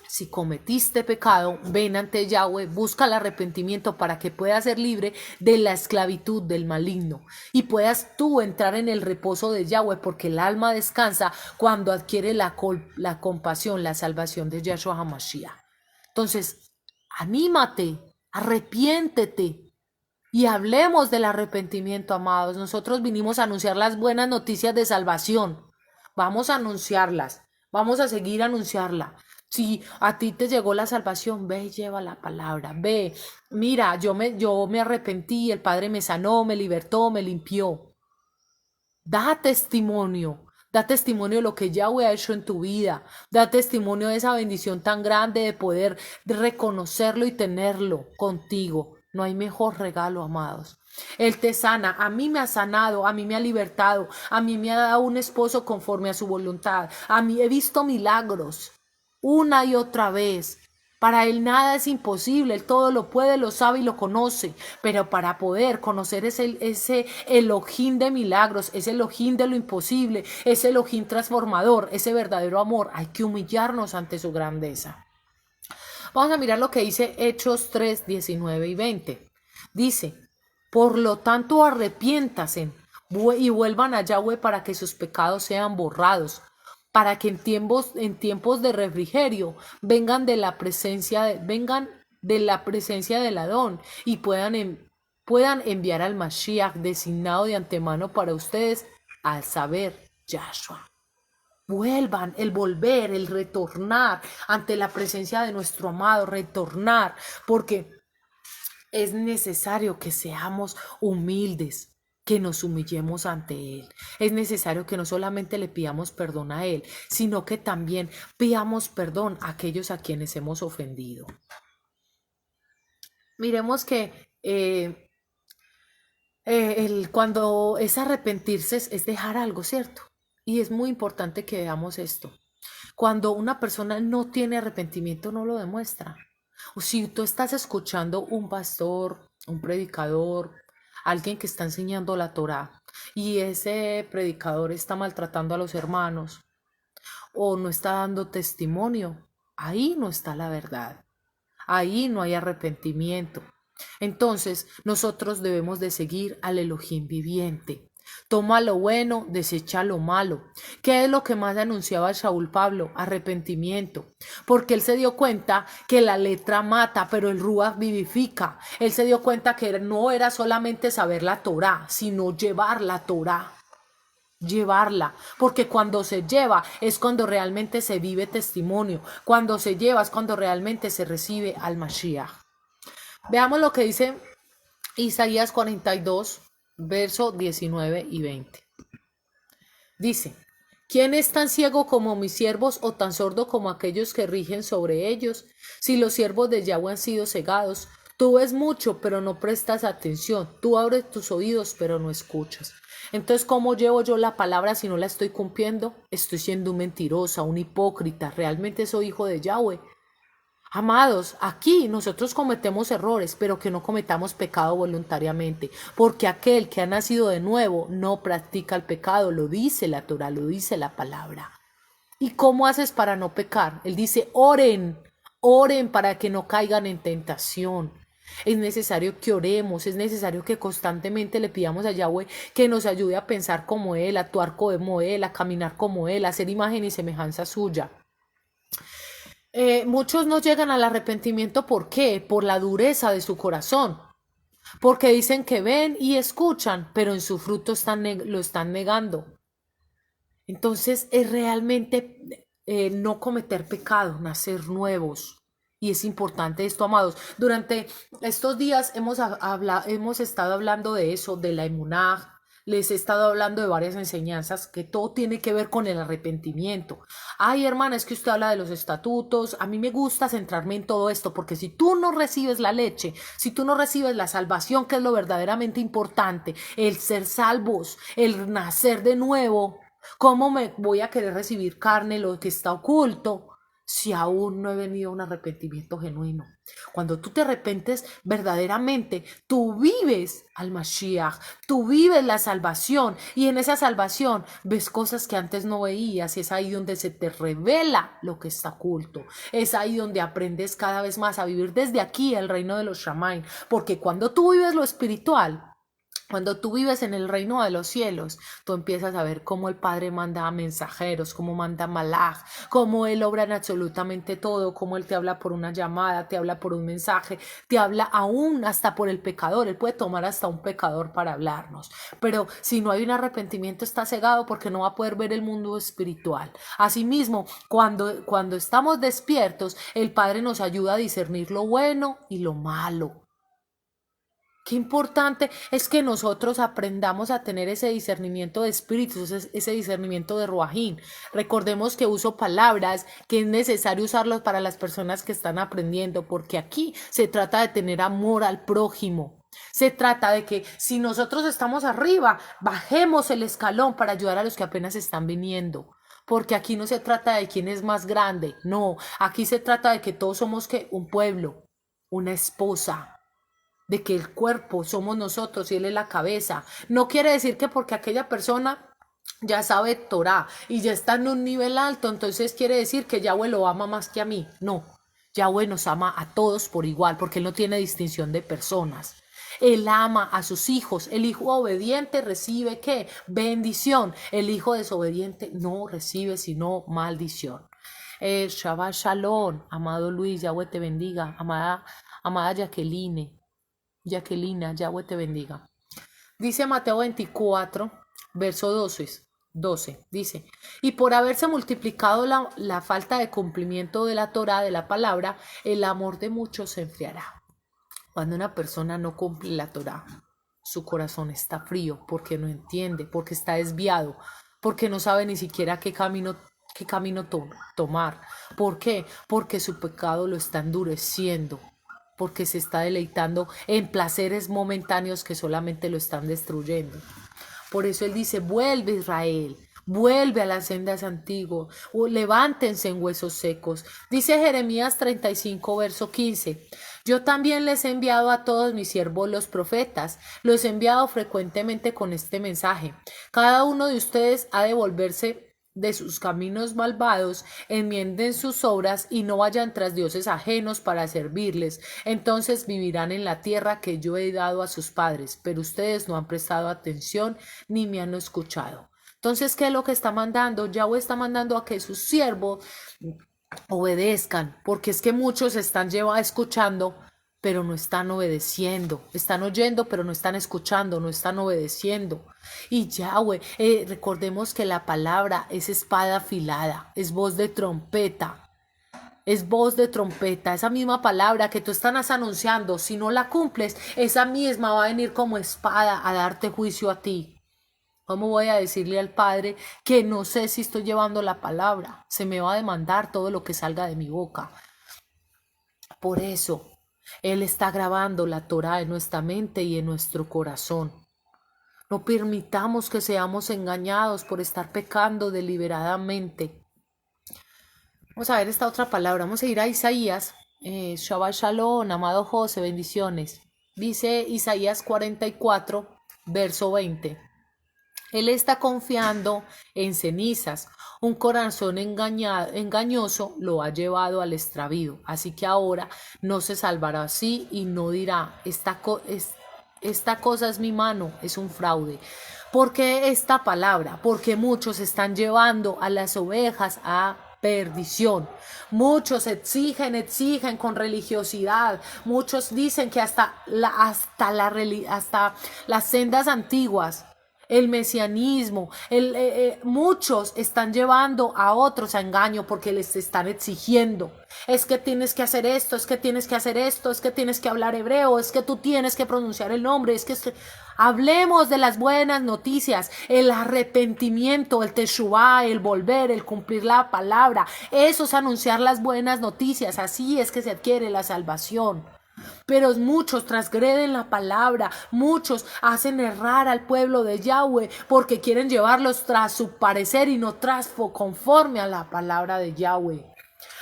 si cometiste pecado, ven ante Yahweh, busca el arrepentimiento para que puedas ser libre de la esclavitud del maligno y puedas tú entrar en el reposo de Yahweh, porque el alma descansa cuando adquiere la compasión, la salvación de Yahshua HaMashiach. Entonces, anímate, Arrepiéntete. Y hablemos del arrepentimiento, amados. Nosotros vinimos a anunciar las buenas noticias de salvación. Vamos a anunciarlas. Vamos a seguir a anunciarla. Si a ti te llegó la salvación, ve y lleva la palabra. Ve, mira, yo me arrepentí, el Padre me sanó, me libertó, me limpió. Da testimonio. Da testimonio de lo que Yahweh ha hecho en tu vida. Da testimonio de esa bendición tan grande de poder reconocerlo y tenerlo contigo. No hay mejor regalo, amados. Él te sana, a mí me ha sanado, a mí me ha libertado, a mí me ha dado un esposo conforme a su voluntad. A mí he visto milagros una y otra vez. Para él nada es imposible, él todo lo puede, lo sabe y lo conoce, pero para poder conocer ese Elohim de milagros, ese Elohim de lo imposible, ese Elohim transformador, ese verdadero amor, hay que humillarnos ante su grandeza. Vamos a mirar lo que dice Hechos 3, 19 y 20. Dice, por lo tanto arrepiéntanse y vuelvan a Yahweh para que sus pecados sean borrados, para que en tiempos de refrigerio vengan de la presencia del Adón y puedan enviar al Mashiach designado de antemano para ustedes, al saber, Yahshua. Vuelvan, el volver, el retornar ante la presencia de nuestro amado, retornar, porque es necesario que seamos humildes, que nos humillemos ante Él. Es necesario que no solamente le pidamos perdón a Él, sino que también pidamos perdón a aquellos a quienes hemos ofendido. Miremos que cuando es arrepentirse es dejar algo, ¿cierto? Y es muy importante que veamos esto. Cuando una persona no tiene arrepentimiento, no lo demuestra. O si tú estás escuchando un pastor, un predicador, alguien que está enseñando la Torá y ese predicador está maltratando a los hermanos o no está dando testimonio, ahí no está la verdad. Ahí no hay arrepentimiento. Entonces, nosotros debemos de seguir al Elohim viviente. Toma lo bueno, desecha lo malo. ¿Qué es lo que más anunciaba Saúl Pablo? Arrepentimiento. Porque él se dio cuenta que la letra mata, pero el Ruach vivifica. Él se dio cuenta que no era solamente saber la Torá, sino llevar la Torá. Llevarla, porque cuando se lleva es cuando realmente se vive testimonio, cuando se lleva es cuando realmente se recibe al Mashiach. Veamos lo que dice Isaías 42, verso 19 y 20. Dice, ¿quién es tan ciego como mis siervos o tan sordo como aquellos que rigen sobre ellos? Si los siervos de Yahweh han sido cegados, tú ves mucho, pero no prestas atención, tú abres tus oídos, pero no escuchas. Entonces, ¿cómo llevo yo la palabra si no la estoy cumpliendo? Estoy siendo un mentirosa, un hipócrita. ¿Realmente soy hijo de Yahweh? Amados, aquí nosotros cometemos errores, pero que no cometamos pecado voluntariamente, porque aquel que ha nacido de nuevo no practica el pecado, lo dice la Torah, lo dice la palabra. ¿Y cómo haces para no pecar? Él dice, oren, oren para que no caigan en tentación. Es necesario que oremos, es necesario que constantemente le pidamos a Yahweh que nos ayude a pensar como Él, a actuar como Él, a caminar como Él, a hacer imagen y semejanza suya. Muchos no llegan al arrepentimiento, ¿por qué? Por la dureza de su corazón. Porque dicen que ven y escuchan, pero en su fruto lo están negando. Entonces es realmente no cometer pecado, nacer nuevos. Y es importante esto, amados. Durante estos días hemos estado hablando de eso, de la emuná. Les he estado hablando de varias enseñanzas que todo tiene que ver con el arrepentimiento. Ay, hermana, es que usted habla de los estatutos. A mí me gusta centrarme en todo esto, porque si tú no recibes la leche, si tú no recibes la salvación, que es lo verdaderamente importante, el ser salvos, el nacer de nuevo, ¿cómo me voy a querer recibir carne, lo que está oculto, si aún no he venido a un arrepentimiento genuino? Cuando tú te arrepentes verdaderamente, tú vives al Mashiach, tú vives la salvación, y en esa salvación ves cosas que antes no veías, y es ahí donde se te revela lo que está oculto. Es ahí donde aprendes cada vez más a vivir desde aquí el reino de los Shamaim, porque cuando tú vives lo espiritual, Cuando tú vives en el reino de los cielos, tú empiezas a ver cómo el Padre manda mensajeros, cómo manda malaj, cómo Él obra en absolutamente todo, cómo Él te habla por una llamada, te habla por un mensaje, te habla aún hasta por el pecador. Él puede tomar hasta un pecador para hablarnos. Pero si no hay un arrepentimiento, está cegado porque no va a poder ver el mundo espiritual. Asimismo, cuando estamos despiertos, el Padre nos ayuda a discernir lo bueno y lo malo. Qué importante es que nosotros aprendamos a tener ese discernimiento de espíritus, ese discernimiento de Ruajín. Recordemos que uso palabras que es necesario usarlos para las personas que están aprendiendo, porque aquí se trata de tener amor al prójimo. Se trata de que si nosotros estamos arriba, bajemos el escalón para ayudar a los que apenas están viniendo. Porque aquí no se trata de quién es más grande, no, aquí se trata de que todos somos un pueblo, una esposa, de que el cuerpo somos nosotros y Él es la cabeza. No quiere decir que porque aquella persona ya sabe Torah y ya está en un nivel alto, entonces quiere decir que Yahweh lo ama más que a mí. No, Yahweh nos ama a todos por igual, porque Él no tiene distinción de personas. Él ama a sus hijos. El hijo obediente recibe ¿qué? Bendición. El hijo desobediente no recibe sino maldición. Shabbat Shalom, amado Luis, Yahweh te bendiga, amada Jacqueline, Yahweh te bendiga. Dice Mateo 24, verso 12, dice, y por haberse multiplicado la falta de cumplimiento de la Torah, de la palabra, el amor de muchos se enfriará. Cuando una persona no cumple la Torah, su corazón está frío porque no entiende, porque está desviado, porque no sabe ni siquiera qué camino tomar. ¿Por qué? Porque su pecado lo está endureciendo, porque se está deleitando en placeres momentáneos que solamente lo están destruyendo. Por eso Él dice, vuelve Israel, vuelve a las sendas antiguas, levántense en huesos secos. Dice Jeremías 35, verso 15, yo también les he enviado a todos mis siervos los profetas, los he enviado frecuentemente con este mensaje. Cada uno de ustedes ha de volverse de sus caminos malvados, enmienden sus obras y no vayan tras dioses ajenos para servirles. Entonces vivirán en la tierra que yo he dado a sus padres, pero ustedes no han prestado atención ni me han escuchado. Entonces, ¿qué es lo que está mandando? Yahweh está mandando a que sus siervos obedezcan, porque es que muchos están escuchando, pero no están obedeciendo, están oyendo, pero no están escuchando, no están obedeciendo. Y Yahweh, recordemos que la palabra es espada afilada, es voz de trompeta, esa misma palabra que tú estás anunciando, si no la cumples, esa misma va a venir como espada a darte juicio a ti. ¿Cómo voy a decirle al Padre que no sé si estoy llevando la palabra? Se me va a demandar todo lo que salga de mi boca. Por eso, Él está grabando la Torah en nuestra mente y en nuestro corazón. No permitamos que seamos engañados por estar pecando deliberadamente. Vamos a ver esta otra palabra. Vamos a ir a Isaías. Shabbat Shalom, amado José, bendiciones. Dice Isaías 44, verso 20. Él está confiando en cenizas. Un corazón engañoso lo ha llevado al extravío. Así que ahora no se salvará así y no dirá, esta cosa es mi mano, es un fraude. ¿Por qué esta palabra? Porque muchos están llevando a las ovejas a perdición. Muchos exigen con religiosidad. Muchos dicen que hasta las sendas antiguas, el mesianismo, muchos están llevando a otros a engaño porque les están exigiendo. Es que tienes que hacer esto, es que tienes que hacer esto, es que tienes que hablar hebreo, es que tú tienes que pronunciar el nombre, Hablemos de las buenas noticias, el arrepentimiento, el teshuvá, el volver, el cumplir la palabra. Eso es anunciar las buenas noticias, así es que se adquiere la salvación. Pero muchos transgreden la palabra, muchos hacen errar al pueblo de Yahweh porque quieren llevarlos tras su parecer y no conforme a la palabra de Yahweh.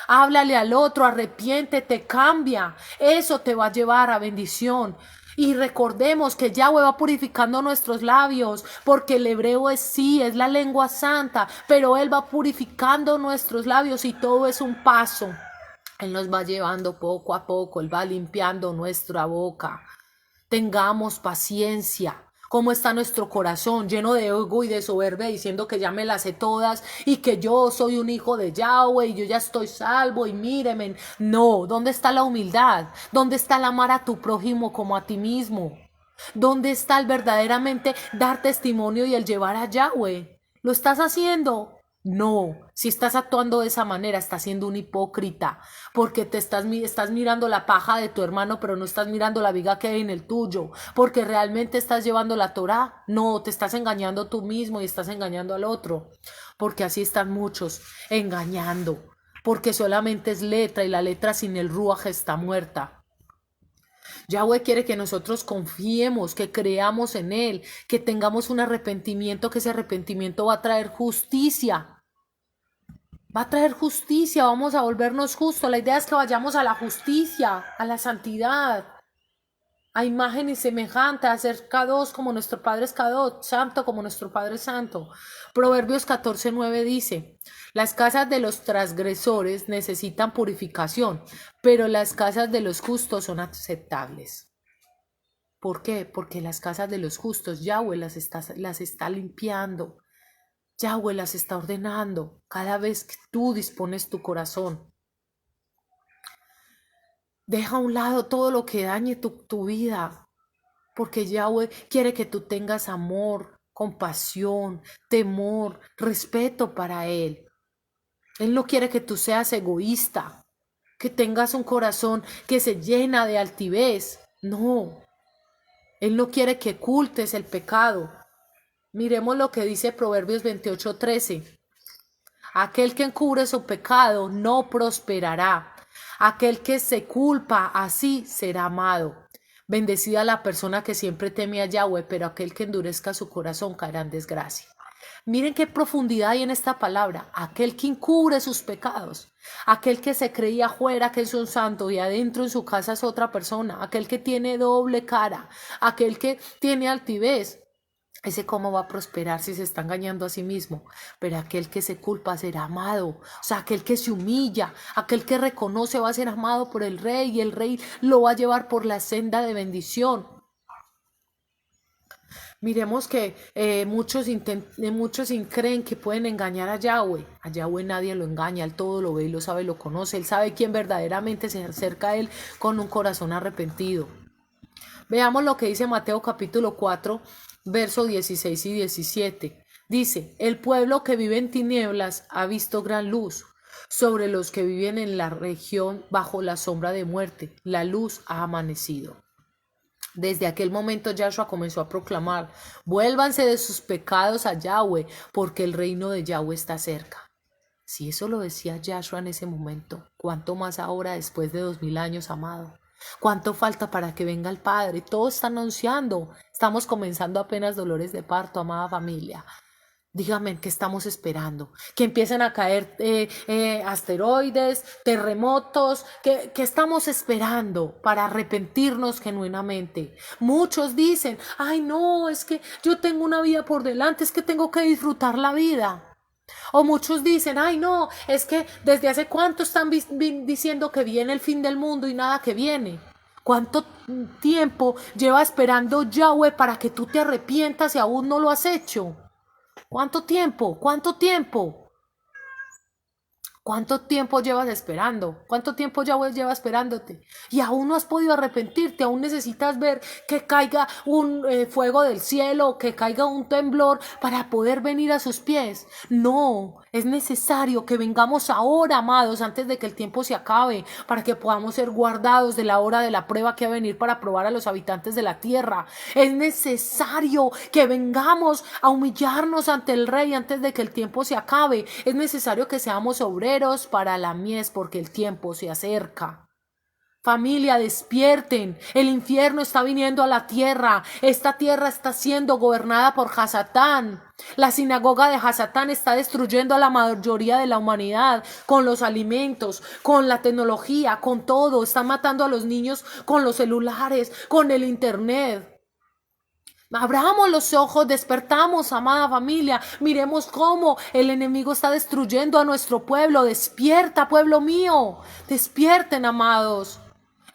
Háblale al otro, arrepiéntete, cambia, eso te va a llevar a bendición. Y recordemos que Yahweh va purificando nuestros labios, porque el hebreo es la lengua santa, pero Él va purificando nuestros labios y todo es un paso. Él nos va llevando poco a poco, Él va limpiando nuestra boca. Tengamos paciencia, ¿Cómo está nuestro corazón lleno de ego y de soberbia diciendo que ya me las sé todas y que yo soy un hijo de Yahweh y yo ya estoy salvo y míreme? No, ¿dónde está la humildad? ¿Dónde está el amar a tu prójimo como a ti mismo? ¿Dónde está el verdaderamente dar testimonio y el llevar a Yahweh? ¿Lo estás haciendo? No, si estás actuando de esa manera, estás siendo un hipócrita, porque estás mirando la paja de tu hermano, pero no estás mirando la viga que hay en el tuyo, porque realmente estás llevando la Torá. No, te estás engañando tú mismo y estás engañando al otro, porque así están muchos engañando, porque solamente es letra y la letra sin el ruaj está muerta. Yahweh quiere que nosotros confiemos, que creamos en Él, que tengamos un arrepentimiento, que ese arrepentimiento va a traer justicia. Va a traer justicia, vamos a volvernos justos. La idea es que vayamos a la justicia, a la santidad, a imagen y semejante, a ser Kadosh como nuestro Padre es Kadosh, santo como nuestro Padre es santo. Proverbios 14:9 dice: las casas de los transgresores necesitan purificación, pero las casas de los justos son aceptables. ¿Por qué? Porque las casas de los justos Yahweh las está limpiando. Yahweh las está ordenando cada vez que tú dispones tu corazón. Deja a un lado todo lo que dañe tu vida, porque Yahweh quiere que tú tengas amor, compasión, temor, respeto para Él. Él no quiere que tú seas egoísta, que tengas un corazón que se llena de altivez. No, Él no quiere que ocultes el pecado. Miremos lo que dice Proverbios 28:13. Aquel que encubre su pecado no prosperará. Aquel que se culpa así será amado. Bendecida la persona que siempre teme a Yahweh, pero aquel que endurezca su corazón caerá en desgracia. Miren qué profundidad hay en esta palabra. Aquel que encubre sus pecados. Aquel que se creía afuera que es un santo y adentro en su casa es otra persona. Aquel que tiene doble cara. Aquel que tiene altivez. Ese cómo va a prosperar si se está engañando a sí mismo. Pero aquel que se culpa será amado. O sea, aquel que se humilla, aquel que reconoce va a ser amado por el rey y el rey lo va a llevar por la senda de bendición. Miremos que muchos creen que pueden engañar a Yahweh. A Yahweh nadie lo engaña, Él todo lo ve y lo sabe, lo conoce. Él sabe quién verdaderamente se acerca a Él con un corazón arrepentido. Veamos lo que dice Mateo capítulo 4, versos 16 y 17. Dice: el pueblo que vive en tinieblas ha visto gran luz. Sobre los que viven en la región bajo la sombra de muerte, la luz ha amanecido. Desde aquel momento Yahshua comenzó a proclamar: vuélvanse de sus pecados a Yahweh, porque el reino de Yahweh está cerca. Si eso lo decía Yahshua en ese momento, ¿cuánto más ahora después de 2000 años, amado? ¿Cuánto falta para que venga el Padre? Todo está anunciando. Estamos comenzando apenas dolores de parto, amada familia. Dígame, ¿qué estamos esperando? Que empiecen a caer asteroides, terremotos. ¿Qué estamos esperando para arrepentirnos genuinamente? Muchos dicen: ay no, es que yo tengo una vida por delante, es que tengo que disfrutar la vida. O muchos dicen: ay no, es que desde hace cuánto están diciendo que viene el fin del mundo y nada que viene. ¿Cuánto tiempo lleva esperando Yahweh para que tú te arrepientas y aún no lo has hecho? ¿Cuánto tiempo? ¿Cuánto tiempo? ¿Cuánto tiempo llevas esperando? ¿Cuánto tiempo Yahweh lleva esperándote? Y aún no has podido arrepentirte, aún necesitas ver que caiga un fuego del cielo, que caiga un temblor para poder venir a sus pies. No, es necesario que vengamos ahora, amados, antes de que el tiempo se acabe, para que podamos ser guardados de la hora de la prueba que va a venir para probar a los habitantes de la tierra. Es necesario que vengamos a humillarnos ante el Rey antes de que el tiempo se acabe. Es necesario que seamos obreros para la mies, porque el tiempo se acerca. Familia, despierten. El infierno está viniendo a la tierra. Esta tierra está siendo gobernada por Hasatán. La sinagoga de Hasatán está destruyendo a la mayoría de la humanidad con los alimentos, con la tecnología, con todo. Están matando a los niños con los celulares, con el internet. Abramos los ojos, despertamos, amada familia. Miremos cómo el enemigo está destruyendo a nuestro pueblo. Despierta, pueblo mío. Despierten, amados.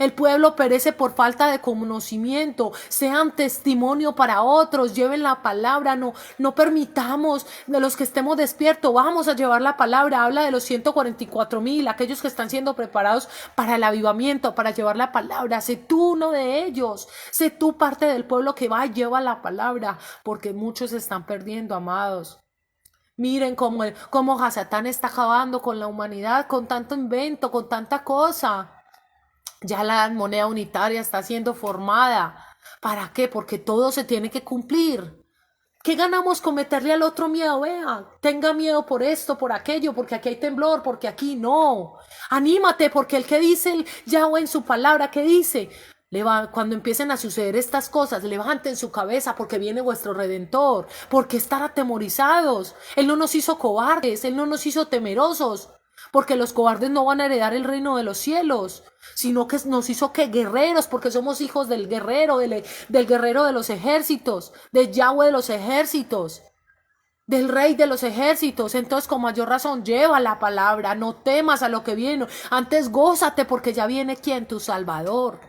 El pueblo perece por falta de conocimiento. Sean testimonio para otros. Lleven la palabra. No permitamos de los que estemos despiertos. Vamos a llevar la palabra. Habla de los 144,000, aquellos que están siendo preparados para el avivamiento, para llevar la palabra. Sé tú uno de ellos. Sé tú parte del pueblo que va y lleva la palabra. Porque muchos se están perdiendo, amados. Miren cómo Hasatán está acabando con la humanidad, con tanto invento, con tanta cosa. Ya la moneda unitaria está siendo formada. ¿Para qué? Porque todo se tiene que cumplir. ¿Qué ganamos con meterle al otro miedo? Vea, tenga miedo por esto, por aquello, porque aquí hay temblor, porque aquí no. Anímate, porque el que dice el Yahweh en su palabra, ¿qué dice? Cuando empiecen a suceder estas cosas, levanten su cabeza porque viene vuestro Redentor. Porque estar atemorizados. Él no nos hizo cobardes, Él no nos hizo temerosos. Porque los cobardes no van a heredar el reino de los cielos, sino que nos hizo que guerreros, porque somos hijos del guerrero, del guerrero de los ejércitos, del Yahweh de los ejércitos, del Rey de los ejércitos. Entonces, con mayor razón, lleva la palabra, no temas a lo que viene, antes gózate porque ya viene ¿quién? Tu Salvador.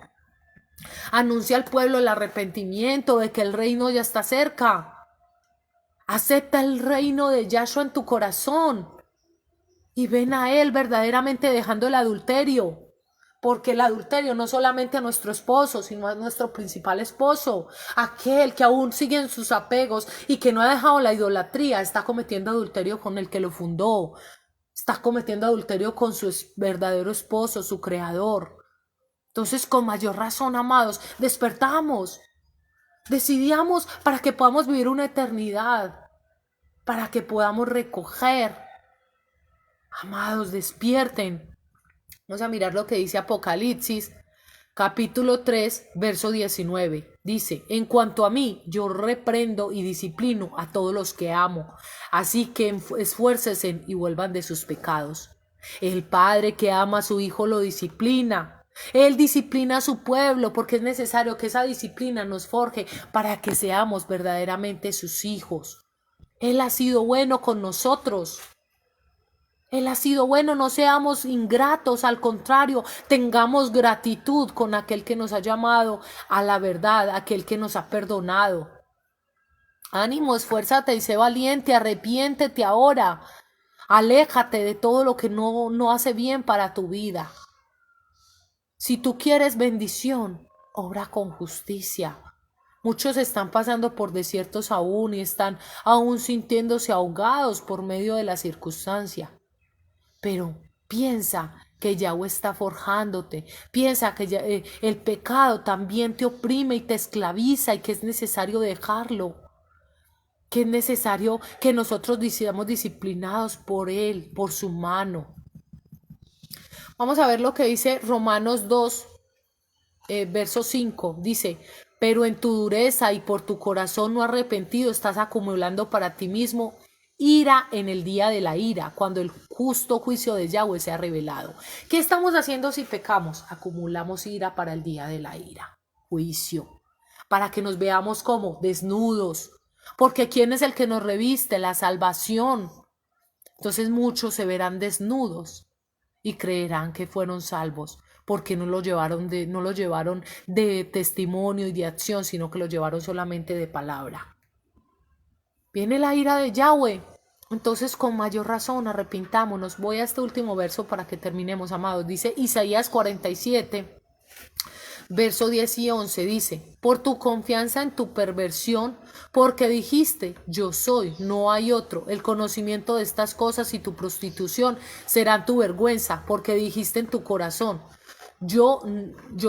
Anuncia al pueblo el arrepentimiento de que el reino ya está cerca. Acepta el reino de Yahshua en tu corazón y ven a Él verdaderamente dejando el adulterio. Porque el adulterio no solamente a nuestro esposo, sino a nuestro principal esposo, aquel que aún sigue en sus apegos y que no ha dejado la idolatría, está cometiendo adulterio con el que lo fundó, está cometiendo adulterio con su verdadero esposo, su creador. Entonces, con mayor razón, amados, despertamos, decidamos para que podamos vivir una eternidad, para que podamos recoger. Amados, despierten. Vamos a mirar lo que dice Apocalipsis, capítulo 3, verso 19. Dice, en cuanto a mí, yo reprendo y disciplino a todos los que amo. Así que esfuércense y vuelvan de sus pecados. El padre que ama a su hijo lo disciplina. Él disciplina a su pueblo porque es necesario que esa disciplina nos forje para que seamos verdaderamente sus hijos. Él ha sido bueno con nosotros. Él ha sido bueno, no seamos ingratos, al contrario, tengamos gratitud con aquel que nos ha llamado a la verdad, aquel que nos ha perdonado. Ánimo, esfuérzate y sé valiente, arrepiéntete ahora, aléjate de todo lo que no hace bien para tu vida. Si tú quieres bendición, obra con justicia. Muchos están pasando por desiertos aún y están aún sintiéndose ahogados por medio de la circunstancia. Pero piensa que Yahweh está forjándote, piensa que el pecado también te oprime y te esclaviza y que es necesario dejarlo, que es necesario que nosotros seamos disciplinados por Él, por su mano. Vamos a ver lo que dice Romanos 2, verso 5, dice, pero en tu dureza y por tu corazón no arrepentido estás acumulando para ti mismo ira en el día de la ira, cuando el justo juicio de Yahweh sea revelado. ¿Qué estamos haciendo si pecamos? Acumulamos ira para el día de la ira, juicio, para que nos veamos como desnudos, porque ¿quién es el que nos reviste? La salvación. Entonces muchos se verán desnudos y creerán que fueron salvos, porque no lo llevaron de testimonio y de acción, sino que lo llevaron solamente de palabra. Viene la ira de Yahweh. Entonces, con mayor razón, arrepintámonos. Voy a este último verso para que terminemos, amados. Dice Isaías 47, verso 10 y 11. Dice, por tu confianza en tu perversión, porque dijiste, yo soy, no hay otro. El conocimiento de estas cosas y tu prostitución serán tu vergüenza, porque dijiste en tu corazón, yo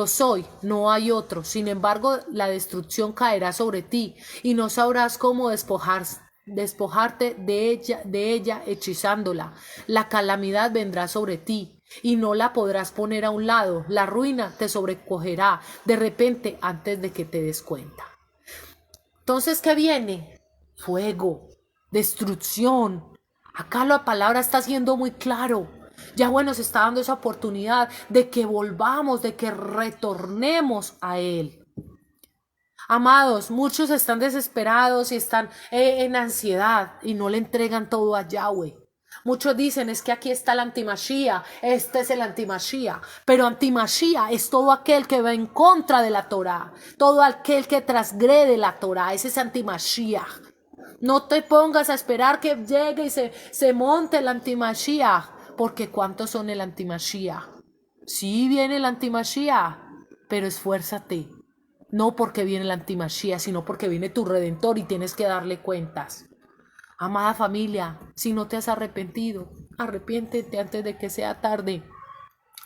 soy, no hay otro. Sin embargo, la destrucción caerá sobre ti y no sabrás cómo despojarte de ella hechizándola. La calamidad vendrá sobre ti y no la podrás poner a un lado. La ruina te sobrecogerá de repente antes de que te des cuenta. Entonces, ¿qué viene? Fuego, destrucción. Acá la palabra está siendo muy claro. Yahweh nos está dando esa oportunidad de que volvamos, de que retornemos a Él. Amados, muchos están desesperados y están en ansiedad y no le entregan todo a Yahweh. Muchos dicen, es que aquí está el antimashia, este es el antimashia, pero antimashia es todo aquel que va en contra de la Torá, todo aquel que transgrede la Torá, ese es antimashia. No te pongas a esperar que llegue y se monte el antimashia, porque ¿cuántos son el antimashia? Sí viene el antimashia, pero esfuérzate. No porque viene el antimashia, sino porque viene tu Redentor y tienes que darle cuentas. Amada familia, si no te has arrepentido, arrepiéntete antes de que sea tarde.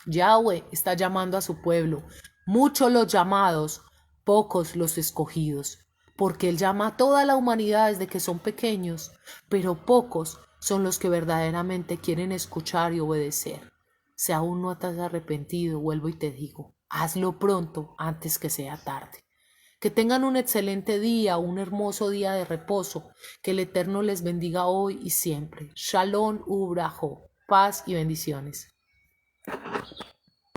Yahweh está llamando a su pueblo. Muchos los llamados, pocos los escogidos. Porque Él llama a toda la humanidad desde que son pequeños, pero pocos son los que verdaderamente quieren escuchar y obedecer. Si aún no te has arrepentido, vuelvo y te digo, hazlo pronto antes que sea tarde. Que tengan un excelente día, un hermoso día de reposo. Que el Eterno les bendiga hoy y siempre. Shalom Ubrajo. Paz y bendiciones.